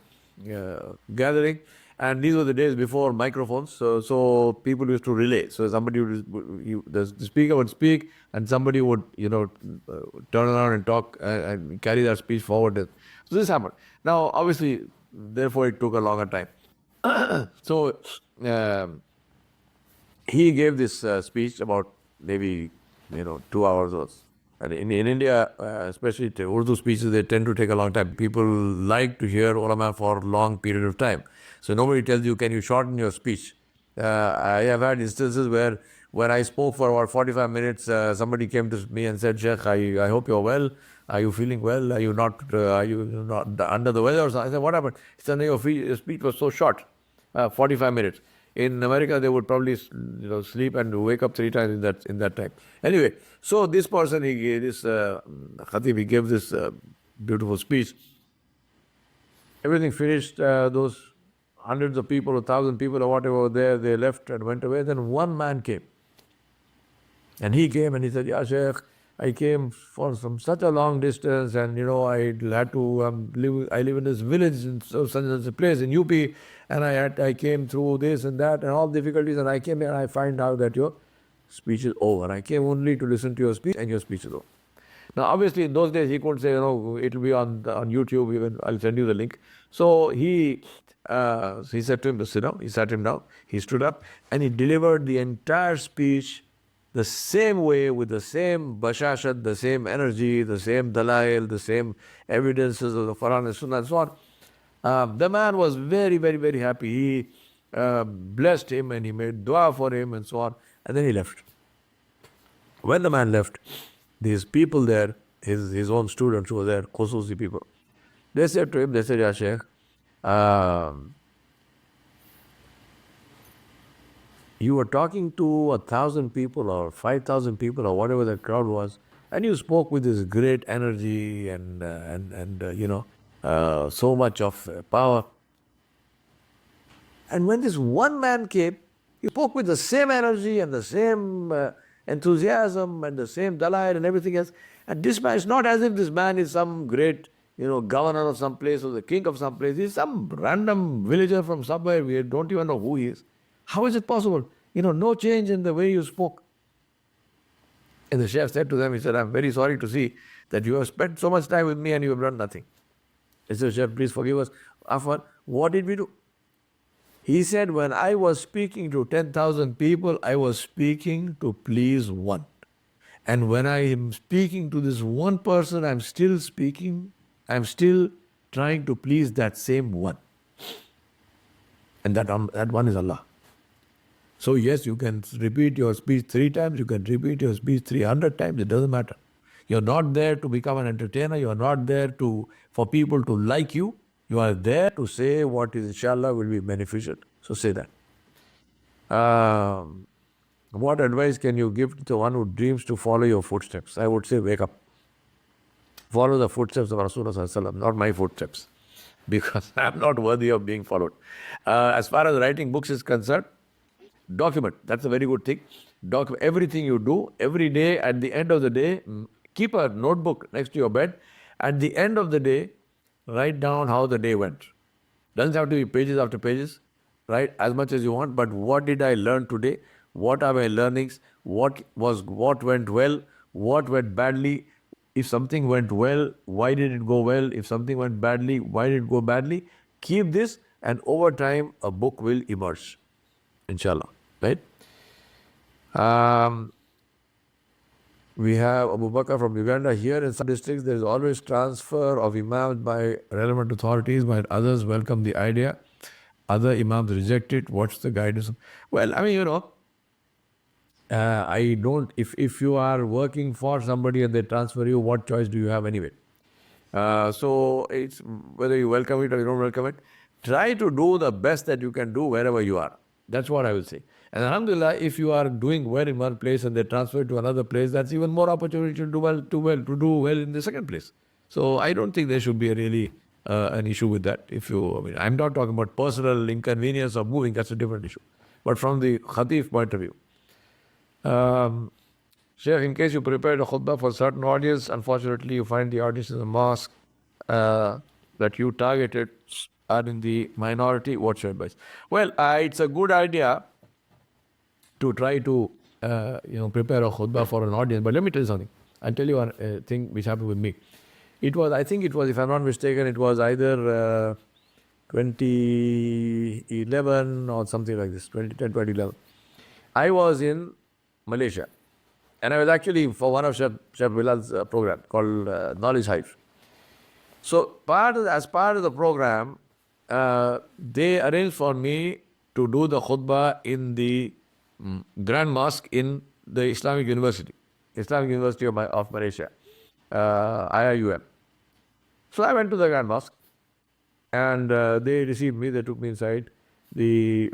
gathering, and these were the days before microphones. So people used to relay. So somebody the speaker would speak, and somebody would turn around and talk and carry their speech forward. So this happened. Now obviously, therefore it took a longer time. So. He gave this speech about maybe 2 hours or so. And in India, especially Urdu speeches, they tend to take a long time. People like to hear ulama for a long period of time. So nobody tells you, can you shorten your speech? I have had instances where when I spoke for about 45 minutes, somebody came to me and said, Sheikh, I hope you're well. Are you feeling well? Are you not under the weather or something? I said, what happened? He said, no, your speech was so short, 45 minutes. In America, they would probably sleep and wake up 3 times in that time. Anyway, so this person, he gave this Khatib, he gave this beautiful speech. Everything finished. Those hundreds of people or 1,000 people or whatever were there, they left and went away. Then one man came. And he came and he said, Ya Sheikh, I came from such a long distance, and I had to I live in this village in such a place in UP, and I came through this and that and all difficulties, and I came here and I find out that your speech is over. I came only to listen to your speech, and your speech is over. Now, obviously, in those days, he couldn't say, it'll be on YouTube. Even I'll send you the link. So he said to him to sit down. He sat him down. He stood up and he delivered the entire speech the same way, with the same bashashat, the same energy, the same dalail, the same evidences of the Quran and Sunnah and so on. The man was very, very, very happy. He blessed him and he made dua for him and so on. And then he left. When the man left, these people there, his own students who were there, Khususi people, they said to him, Ya Sheikh, you were talking to 1,000 people or 5,000 people or whatever the crowd was, and you spoke with this great energy and so much of power. And when this one man came, he spoke with the same energy and the same enthusiasm and the same dalai and everything else. And this man, it's not as if this man is some great, governor of some place or the king of some place. He's some random villager from somewhere. We don't even know who he is. How is it possible? No change in the way you spoke. And the chef said to them, he said, I'm very sorry to see that you have spent so much time with me and you have done nothing. He said, Chef, please forgive us. Afwan, what did we do? He said, when I was speaking to 10,000 people, I was speaking to please one. And when I am speaking to this one person, I'm still trying to please that same one. And that one is Allah. So yes, you can repeat your speech 3 times, you can repeat your speech 300 times, it doesn't matter. You're not there to become an entertainer, you're not there for people to like you. You are there to say what is inshallah will be beneficial. So say that. What advice can you give to the one who dreams to follow your footsteps? I would say wake up. Follow the footsteps of Rasulullah, not my footsteps, because I'm not worthy of being followed. As far as writing books is concerned, document. That's a very good thing. Document everything you do every day. At the end of the day, keep a notebook next to your bed. At the end of the day, write down how the day went. Doesn't have to be pages after pages. Write as much as you want, but what did I learn today? What are my learnings? What went well? What went badly? If something went well, why did it go well? If something went badly, why did it go badly? Keep this, and over time, a book will emerge. Inshallah. Right? We have Abu Bakr from Uganda. Here in some districts, there is always transfer of Imams by relevant authorities, but others welcome the idea. Other Imams reject it. What's the guidance? Well, I mean, I don't, if you are working for somebody and they transfer you, what choice do you have anyway? So it's whether you welcome it or you don't welcome it, try to do the best that you can do wherever you are. That's what I will say. And alhamdulillah, if you are doing well in one place and they transfer to another place, that's even more opportunity to do well in the second place. So I don't think there should be really an issue with that. I'm not talking about personal inconvenience of moving, that's a different issue. But from the Khatib point of view, Sheikh, in case you prepared a khutbah for a certain audience, unfortunately you find the audience in the mosque that you targeted are in the minority, what's your advice? Well, it's a good idea to try to prepare a khutbah for an audience. But let me tell you something. I'll tell you one thing which happened with me. It was, I think it was, if I'm not mistaken, it was either 2011 or something like this, 2010, 2011. I was in Malaysia, and I was actually for one of Chef Bilal's program called Knowledge Hive. So as part of the program, they arranged for me to do the khutbah in the Grand Mosque in the Islamic University of Malaysia, IIUM. So I went to the Grand Mosque, and they received me. They took me inside the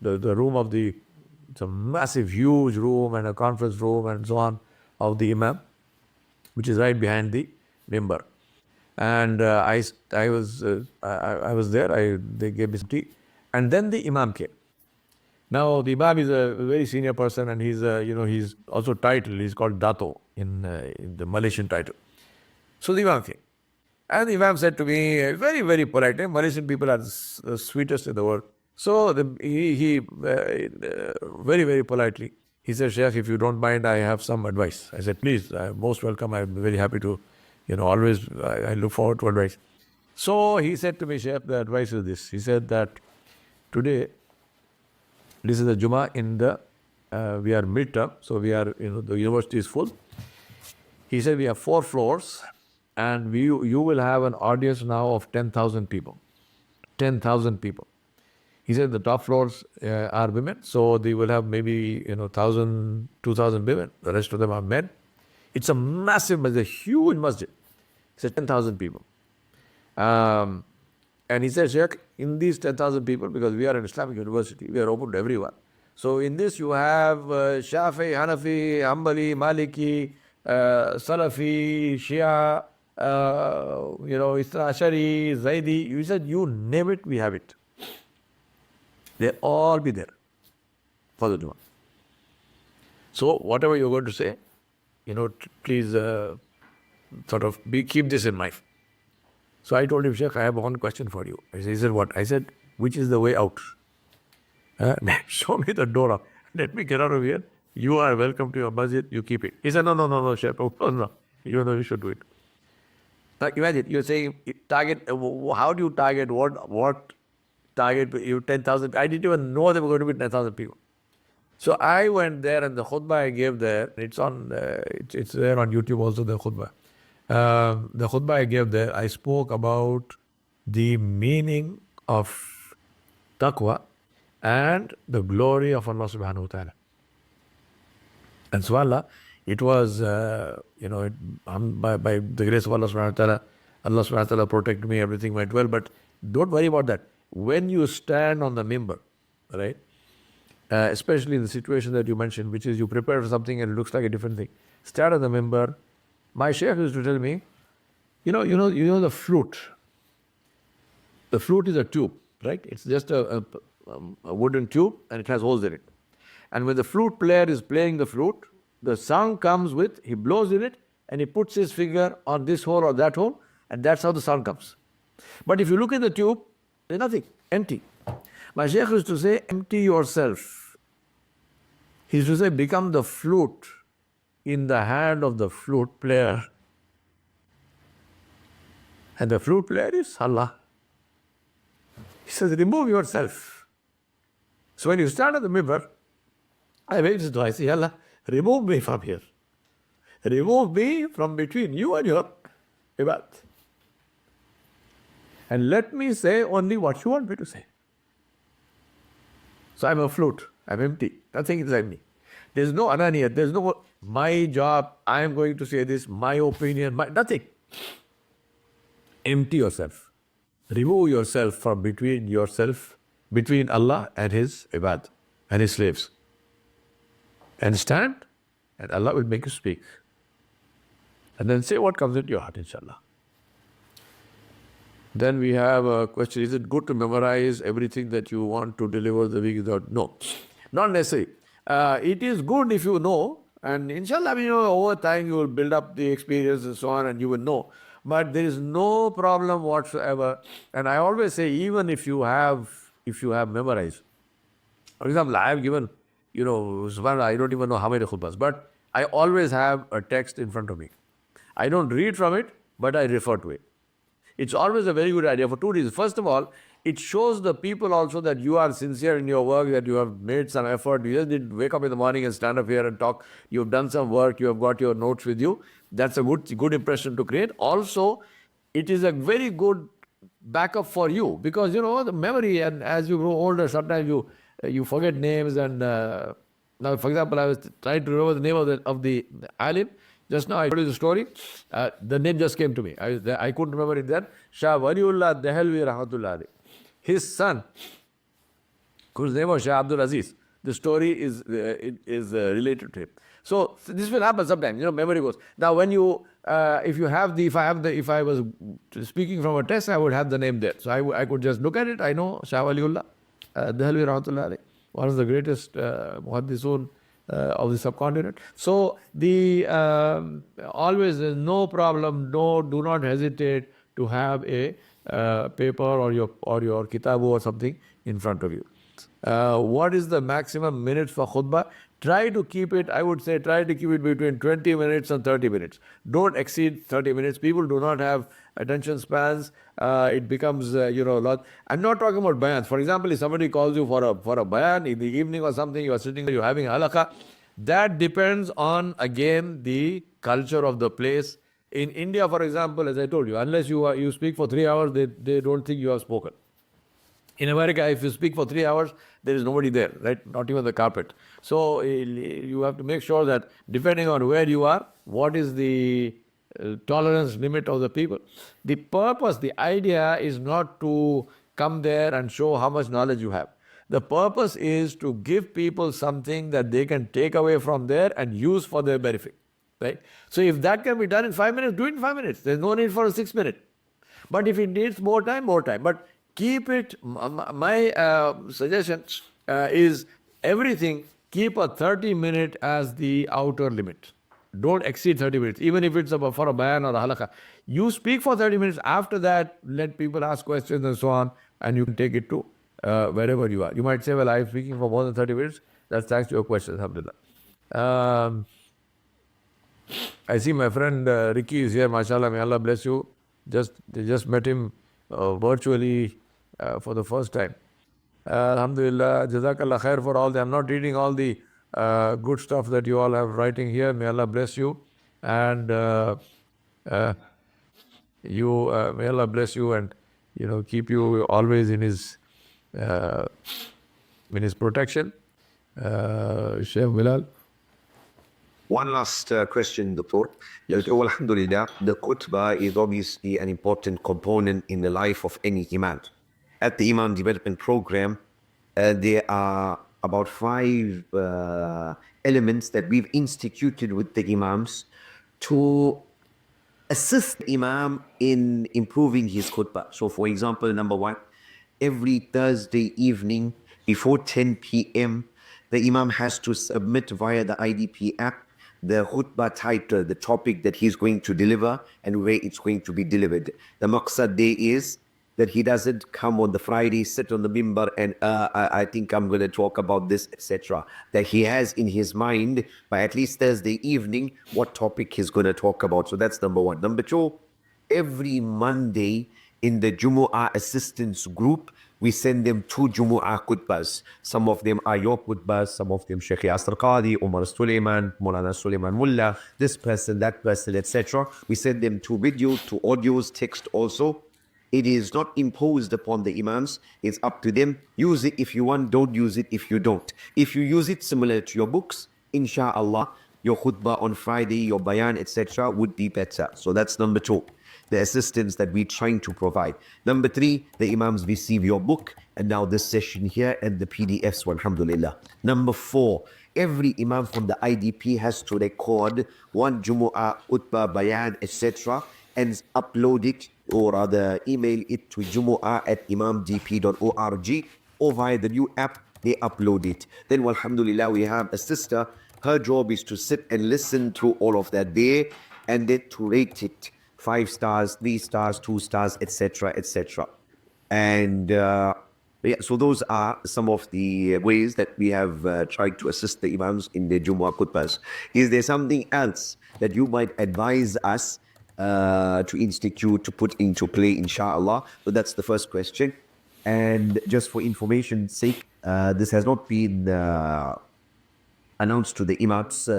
room of it's a massive, huge room and a conference room and so on of the Imam, which is right behind the mimbar. And I was there. They gave me some tea, and then the Imam came. Now the Imam is a very senior person, and he's also titled. He's called Dato in the Malaysian title. So the Imam came, and the Imam said to me, very, very polite. Malaysian people are the sweetest in the world. So he very, very politely, he said, Sheikh, if you don't mind, I have some advice. I said, please, most welcome. I'm very happy to, always, I look forward to advice. So he said to me, Sheikh, the advice is this. He said that today, this is the Jummah we are midterm, so we are, the university is full. He said, we have 4 floors, and you will have an audience now of 10,000 people. 10,000 people. He said the top floors are women, so they will have maybe 1,000, 2,000 women. The rest of them are men. It's a massive masjid, a huge masjid. He said 10,000 people. And he said, Sheikh, in these 10,000 people, because we are an Islamic university, we are open to everyone. So in this you have Shafi, Hanafi, Hanbali, Maliki, Salafi, Shia, Isra Ashari, Zaidi. You said, you name it, we have it. They'll all be there for the Jummah. So whatever you're going to say, please keep this in mind. So I told him, Sheikh, I have one question for you. He said, what? I said, which is the way out? Show me the door out. Let me get out of here. You are welcome to your masjid. You keep it. He said, no, Sheikh. Oh, no. You know you should do it. Like imagine, you're saying, target, how do you target what target you 10,000? I didn't even know there were going to be 10,000 people. So I went there, and the khutbah I gave there, it's there on YouTube also, the khutbah. The khutbah I gave there, I spoke about the meaning of taqwa and the glory of Allah subhanahu wa ta'ala. And subhanAllah, it was, by the grace of Allah subhanahu wa ta'ala protected me, everything went well. But don't worry about that. When you stand on the mimbar, right, especially in the situation that you mentioned, which is you prepare for something and it looks like a different thing, stand on the mimbar. My sheikh used to tell me, the flute. The flute is a tube, right? It's just a wooden tube, and it has holes in it. And when the flute player is playing the flute, the sound comes he blows in it, and he puts his finger on this hole or that hole, and that's how the sound comes. But if you look in the tube, there's nothing, empty. My sheikh used to say, empty yourself. He used to say, become the flute in the hand of the flute player. And the flute player is Allah. He says, remove yourself. So when you stand at the mimbar, I wait to I say, Allah, remove me from here. Remove me from between you and your ibad. And let me say only what you want me to say. So I'm a flute. I'm empty. Nothing inside me. There's no ananiyat. There's no my job. I'm going to say this. My opinion. Nothing. Empty yourself. Remove yourself from between Allah and His ibad and His slaves. And stand, and Allah will make you speak. And then say what comes into your heart, inshallah. Then we have a question, is it good to memorize everything that you want to deliver the week without? No, not necessary. It is good if you know And inshallah, I mean, over time you will build up the experience and so on, and you will know. But there is no problem whatsoever. And I always say, even if you have memorized, for example, I have given, subhanAllah, I don't even know how many khutbahs, but I always have a text in front of me. I don't read from it, but I refer to it. It's always a very good idea for two reasons. First of all, it shows the people also that you are sincere in your work, that you have made some effort. You just didn't wake up in the morning and stand up here and talk. You've done some work, you have got your notes with you. That's a good impression to create. Also, it is a very good backup for you because the memory, and as you grow older, sometimes you forget names. And now, for example, I was trying to remember the name of the alim. Just now I told you the story. The name just came to me. I couldn't remember it then. Shah Waliullah Dehelvi Rahmatullah alayh. His son, whose name was Shah Abdul Aziz. The story is related to him. So this will happen sometimes. Memory goes. Now, when if I was speaking from a test, I would have the name there. So I could just look at it. I know Shah Waliullah Dehelvi Rahmatullah alayh, one of the greatest muhaddisun of the subcontinent. So the always there's no problem. Do not hesitate to have a paper or your kitabu or something in front of you. What is the maximum minutes for khutbah? Try to keep it, I would say, between 20 minutes and 30 minutes. Don't exceed 30 minutes. People do not have attention spans. It becomes, a lot. I'm not talking about bayans. For example, if somebody calls you for a bayan in the evening or something, you are sitting there, you're having halakha. That depends on, again, the culture of the place. In India, for example, as I told you, unless you speak for 3 hours, they don't think you have spoken. In America, if you speak for 3 hours, there is nobody there, right? Not even the carpet. So you have to make sure that depending on where you are, what is the tolerance limit of the people. The purpose, the idea is not to come there and show how much knowledge you have. The purpose is to give people something that they can take away from there and use for their benefit, right? So if that can be done in 5 minutes, do it in 5 minutes. There's no need for a 6 minute. But if it needs more time, more time. But keep it, my suggestion is everything, keep a 30-minute as the outer limit. Don't exceed 30 minutes, even if it's for a bayan or a halakha. You speak for 30 minutes. After that, let people ask questions and so on, and you can take it to wherever you are. You might say, well, I'm speaking for more than 30 minutes. That's thanks to your question, alhamdulillah. I see my friend Ricky is here, mashallah, may Allah bless you. They just met him virtually for the first time. Alhamdulillah, Jazakallah khair for all. I'm not reading all the good stuff that you all have writing here. May Allah bless you. And may Allah bless you and keep you always in His protection. Sheikh Bilal. One last question, Doctor. Alhamdulillah, the khutbah is obviously an important component in the life of any Imam. At the Imam Development Program, there are about 5 elements that we've instituted with the Imams to assist the Imam in improving his khutbah. So, for example, number 1, every Thursday evening before 10 p.m., the Imam has to submit via the IDP app the khutbah title, the topic that he's going to deliver and where it's going to be delivered. The maqsad day is that he doesn't come on the Friday, sit on the mimbar and I think I'm going to talk about this, etc. That he has in his mind by at least Thursday evening what topic he's going to talk about. So that's number 1. Number 2, every Monday in the Jumu'ah assistance group, we send them 2 Jumu'ah khutbahs. Some of them are your khutbahs, some of them Sheikh Yasir Qadi, Umar Sulaiman, Maulana Sulaiman Mullah, this person, that person, etc. We send them 2 videos, 2 audios, text also. It is not imposed upon the Imams. It's up to them. Use it if you want, don't use it if you don't. If you use it similar to your books, inshallah, your khutbah on Friday, your bayan, etc. would be better. So that's number 2. The assistance that we're trying to provide. Number 3, the Imams receive your book and now this session here and the PDFs, alhamdulillah. Number 4, every Imam from the IDP has to record 1 Jumu'ah, Utbah, Bayan, etc. and upload it or rather email it to jumu'ah@imamdp.org or via the new app, they upload it. Then alhamdulillah, we have a sister, her job is to sit and listen to all of that there and then to rate it 5 stars, 3 stars, 2 stars, etc., etc. And yeah, so those are some of the ways that we have tried to assist the Imams in the Jumu'ah khutbahs. Is there something else that you might advise us to institute, to put into play, inshallah? So that's the first question. And just for information's sake, this has not been announced to the Imams.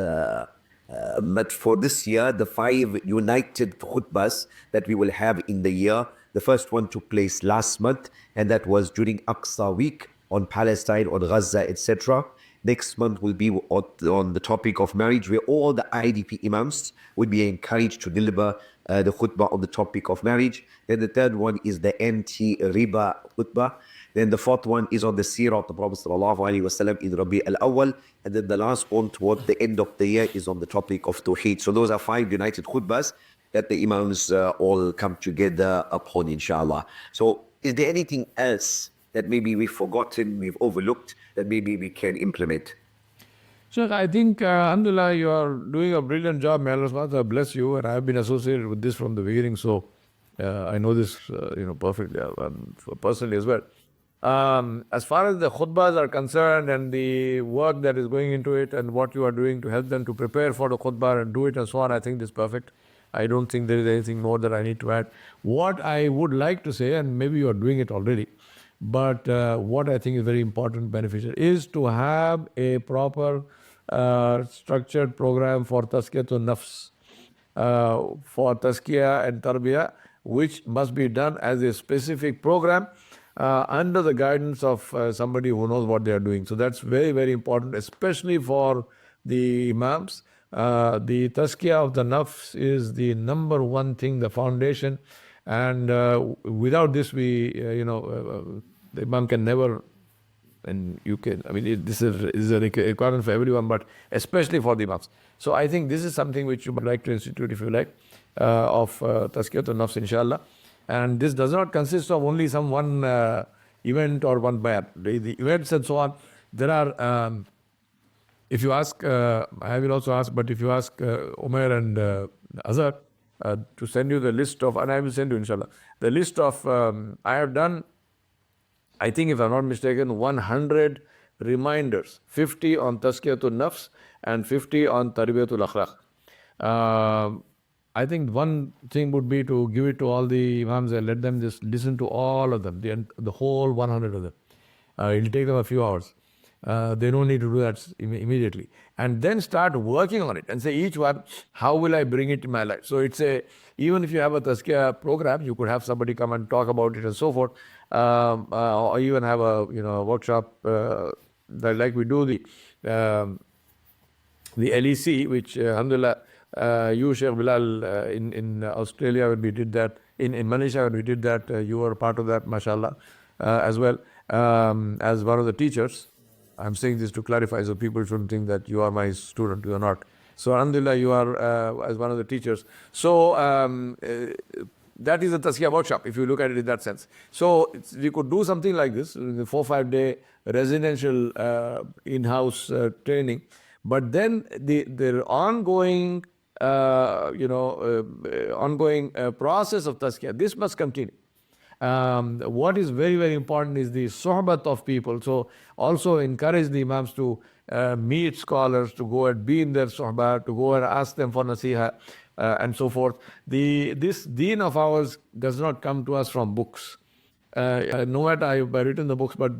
But for this year, the 5 united khutbahs that we will have in the year, the first one took place last month, and that was during Aqsa week on Palestine, on Gaza, etc. Next month will be on the topic of marriage, where all the IDP Imams would be encouraged to deliver the khutbah on the topic of marriage. Then the third one is the anti-riba khutbah. Then the fourth one is on the seerah of the Prophet ﷺ in Rabi al-Awwal. And then the last one toward the end of the year is on the topic of Tawheed. So those are 5 united khutbahs that the Imams all come together upon, inshallah. So is there anything else that maybe we've forgotten, we've overlooked, that maybe we can implement? Sheikh, I think, alhamdulillah, you are doing a brilliant job. May Allah subhanahu wa ta'ala bless you. And I have been associated with this from the beginning. So I know this perfectly, personally as well. As far as the khutbahs are concerned and the work that is going into it and what you are doing to help them to prepare for the khutbah and do it and so on, I think this is perfect. I don't think there is anything more that I need to add. What I would like to say, and maybe you are doing it already, but what I think is very important, beneficial, is to have a proper structured program for tazkiyatun nafs, for tazkiyah and tarbiyah, which must be done as a specific program under the guidance of somebody who knows what they are doing. So that's very, very important, especially for the Imams. The tazkiyah of the nafs is the number one thing, the foundation. And without this, the Imam can never, and you can, this is a requirement for everyone, but especially for the Imams. So I think this is something which you would like to institute, if you like, of tazkiyatun nafs, inshallah. And this does not consist of only some one event or one bayan. The events and so on, there are, if you ask, I will also ask, but if you ask Umair and Azhar to send you the list of, and I will send you, inshallah, the list of, I have done, I think if I'm not mistaken, 100 reminders, 50 on tazkiyatul nafs and 50 on tarbiyatul akhlaq. I think one thing would be to give it to all the Imams and let them just listen to all of them, the whole 100 of them. It'll take them a few hours. They don't need to do that immediately. And then start working on it and say each one, how will I bring it in my life? So it's even if you have a tazkiyah program, you could have somebody come and talk about it and so forth. Or even have a workshop like we do the LEC, which alhamdulillah, you, Sheikh Bilal, in Australia when we did that, in Malaysia when we did that, you were part of that, mashallah, as well, as one of the teachers. I'm saying this to clarify so people shouldn't think that you are my student, you are not. So alhamdulillah, you are as one of the teachers. So that is a tazkiyah workshop, if you look at it in that sense. So we could do something like this, the 4-5 day residential in-house training, but then the ongoing ongoing process of tazkiyah, this must continue. What is very, very important is the sohbat of people. So also encourage the Imams to meet scholars, to go and be in their sohbah, to go and ask them for nasiha, and so forth. This deen of ours does not come to us from books. No matter I've written the books, but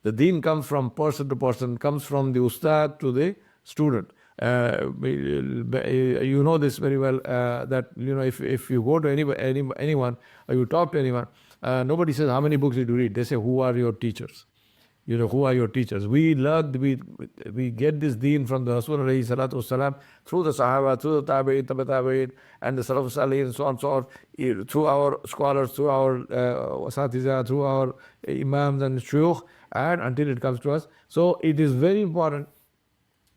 the deen comes from person to person, comes from the ustad to the student. You know this very well, that if you go to anyone or you talk to anyone, nobody says how many books did you read. They say, who are your teachers? Who are your teachers? We get this deen from the Rasul alayhi salatu wasalam through the Sahaba, through the Tabi'in, Tabi'in, and the Salaf Salih, and so on, through our scholars, through our Asatiza, through our Imams and Shuyukh, and until it comes to us. So it is very important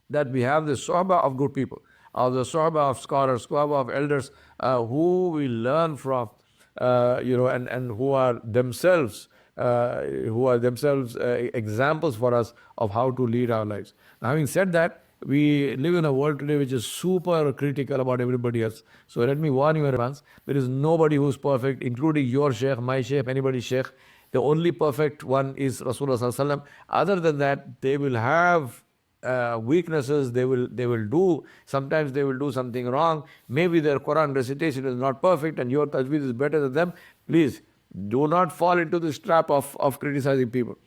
that we have the sohbah of good people, or the sohbah of scholars, sohbah of elders, who we learn from, and who are themselves examples for us of how to lead our lives. Now, having said that, We live in a world today which is super critical about everybody else. So let me warn you in advance, there is nobody who's perfect, including your sheikh, my sheikh, anybody's sheikh. The only perfect one is Rasulullah Sallallahu Alaihi Wasallam. Other than that, they will have weaknesses. They will do, sometimes they will do something wrong. Maybe their Quran recitation is not perfect and your tajweed is better than them. Please do not fall into this trap of criticizing people.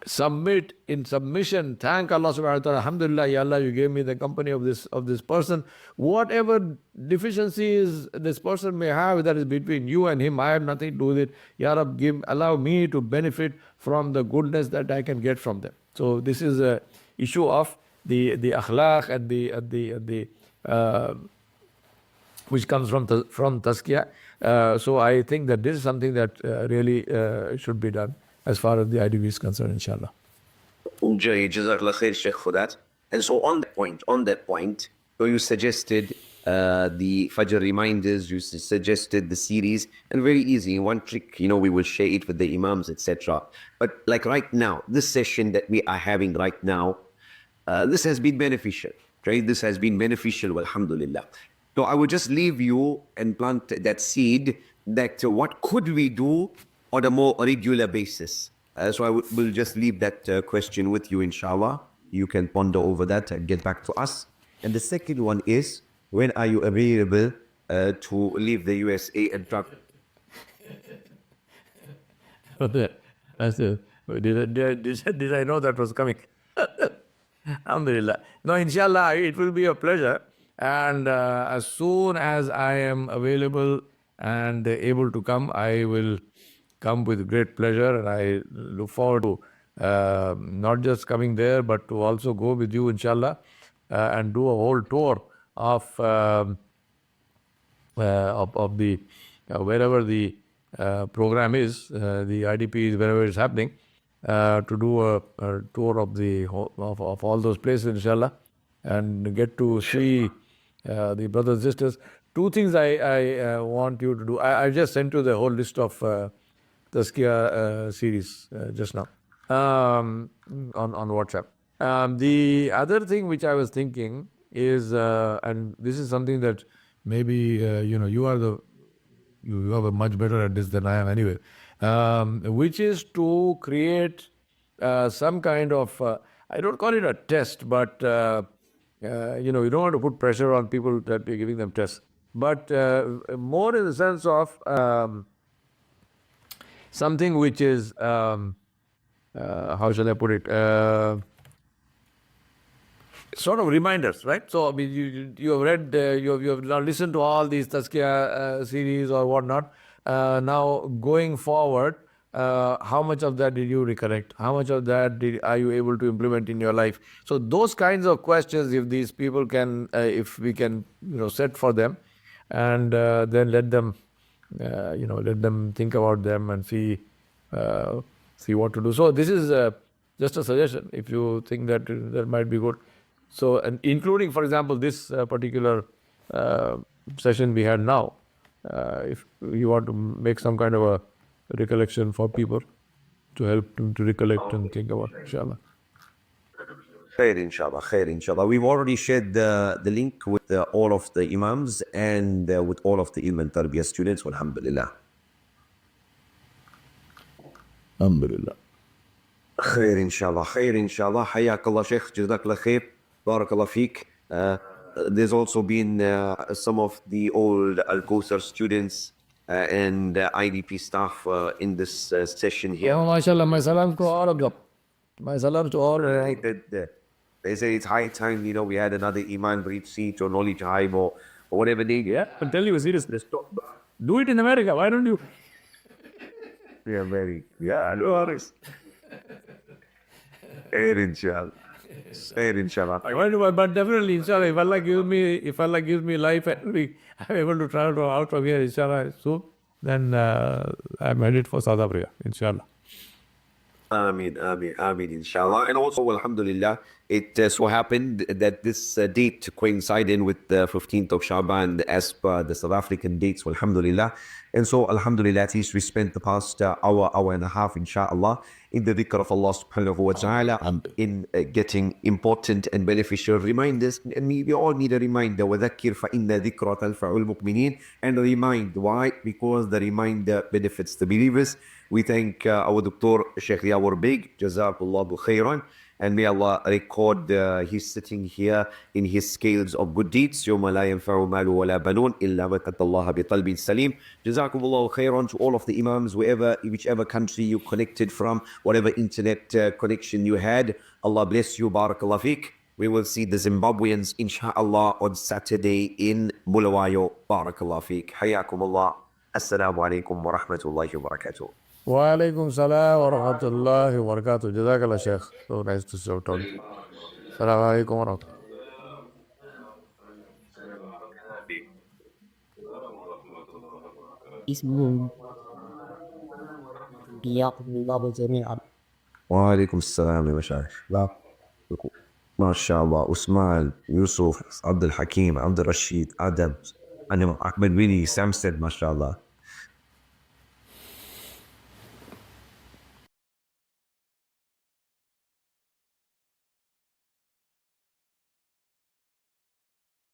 Submit in submission. Thank Allah subhanahu wa ta'ala. Alhamdulillah, Ya Allah, you gave me the company of this person. Whatever deficiencies this person may have, that is between you and him. I have nothing to do with it. Ya Rab, allow me to benefit from the goodness that I can get from them. So this is a issue of the akhlaq and the which comes from tazkiyah. So I think that this is something that really should be done as far as the IDP is concerned, inshallah. Jazakallah khair, Sheikh, for that. And so on that point, so you suggested the Fajr reminders, you suggested the series, and very easy, in one trick, we will share it with the Imams, etc. But like right now, this session that we are having right now, this has been beneficial, right? This has been beneficial, alhamdulillah. So I will just leave you and plant that seed that what could we do on a more regular basis. So I will just leave that question with you, inshallah. You can ponder over that and get back to us. And the second one is, when are you available to leave the USA and travel? Did I know that was coming? Alhamdulillah. No, inshallah, it will be a pleasure. And as soon as I am available and able to come, I will come with great pleasure. And I look forward to not just coming there, but to also go with you, inshallah, and do a whole tour of the wherever the program is, the IDP is wherever it's happening, to do a tour of all those places, inshallah, and get to see the brothers and sisters. Two things I want you to do. I just sent you the whole list of Tazkiyah series just now on WhatsApp. The other thing which I was thinking is, and this is something that maybe you are much better at this than I am anyway, which is to create some kind of I don't call it a test, but you don't want to put pressure on people that you're giving them tests, but more in the sense of something which is how shall I put it? Sort of reminders, right? So I mean, you have read, you have now listened to all these Tazkiyah series or whatnot. Now going forward, how much of that did you recollect? How much of that are you able to implement in your life? So those kinds of questions, if these people can, if we can, set for them, and then let them think about them and see what to do. So this is just a suggestion. If you think that might be good. So, and including, for example, this particular session we had now, if you want to make some kind of a recollection for people to help them to recollect and think about, inshallah. Khair, inshallah, khair, inshallah. We've already shared the link with all of the Imams and with all of the Ilm and Tarbiyah students, alhamdulillah. Alhamdulillah. Khair, inshallah, khair, inshallah. Hayakallah, Sheikh, jazakallah khair. Barakallah feek. There's also been some of the old Al-Kawthar students and IDP staff in this session here. Yeah, mashallah, my salam to all of them. My salam to all. Right, they say it's high time, we had another Iman Breed seat or Knowledge Hive or whatever they get. Yeah, I'll tell you seriously. Do it in America. Why don't you? Yeah, no worries. Inshallah. Inshallah. But definitely, inshallah, if Allah gives me life and I'm able to travel out from here, inshallah, soon, then I'm headed for South Africa, inshallah. Ameen, inshallah. And also, alhamdulillah, it so happened that this date coincided with the 15th of Shaban as per the South African dates, alhamdulillah. And so, alhamdulillah, at least we spent the past hour and a half, inshallah, in the dhikr of Allah subhanahu wa ta'ala, in getting important and beneficial reminders. And we all need a reminder. وَذَكِّرْ فَإِنَّ ذِكْرَ تَنْفَعُ الْمُؤْمِنِينَ. And remind. Why? Because the reminder benefits the believers. We thank our Dr. Sheikh Yawar Beg, Jazakallahu khairan. And may Allah record his sitting here in his scales of good deeds. يوم لا ينفع مال ولا بنون إلا من أتى الله بقلب سليم. جزاكم الله خيرا to all of the Imams, whichever country you connected from, whatever internet connection you had. Allah bless you. Barakallah fiqh. We will see the Zimbabweans, inshallah, on Saturday in Bulawayo. Barakallah fiqh. Hayakum Allah. Assalamu alaikum wa rahmatullahi wa barakatuh. Wa alaikum salam wa rahmatullahi wa barakatuh. Jazakallah, Sheikh. So nice to talk to you. Assalamu alaikum wa rahmatullahi. اسمه حياكم الله جميعا. وعليكم السلام يا مشايخ. لا ما شاء الله. عثمان، يوسف، عبد الحكيم، عبد الرشيد، آدم، أنا أحمد بني، سامستد، ما شاء الله.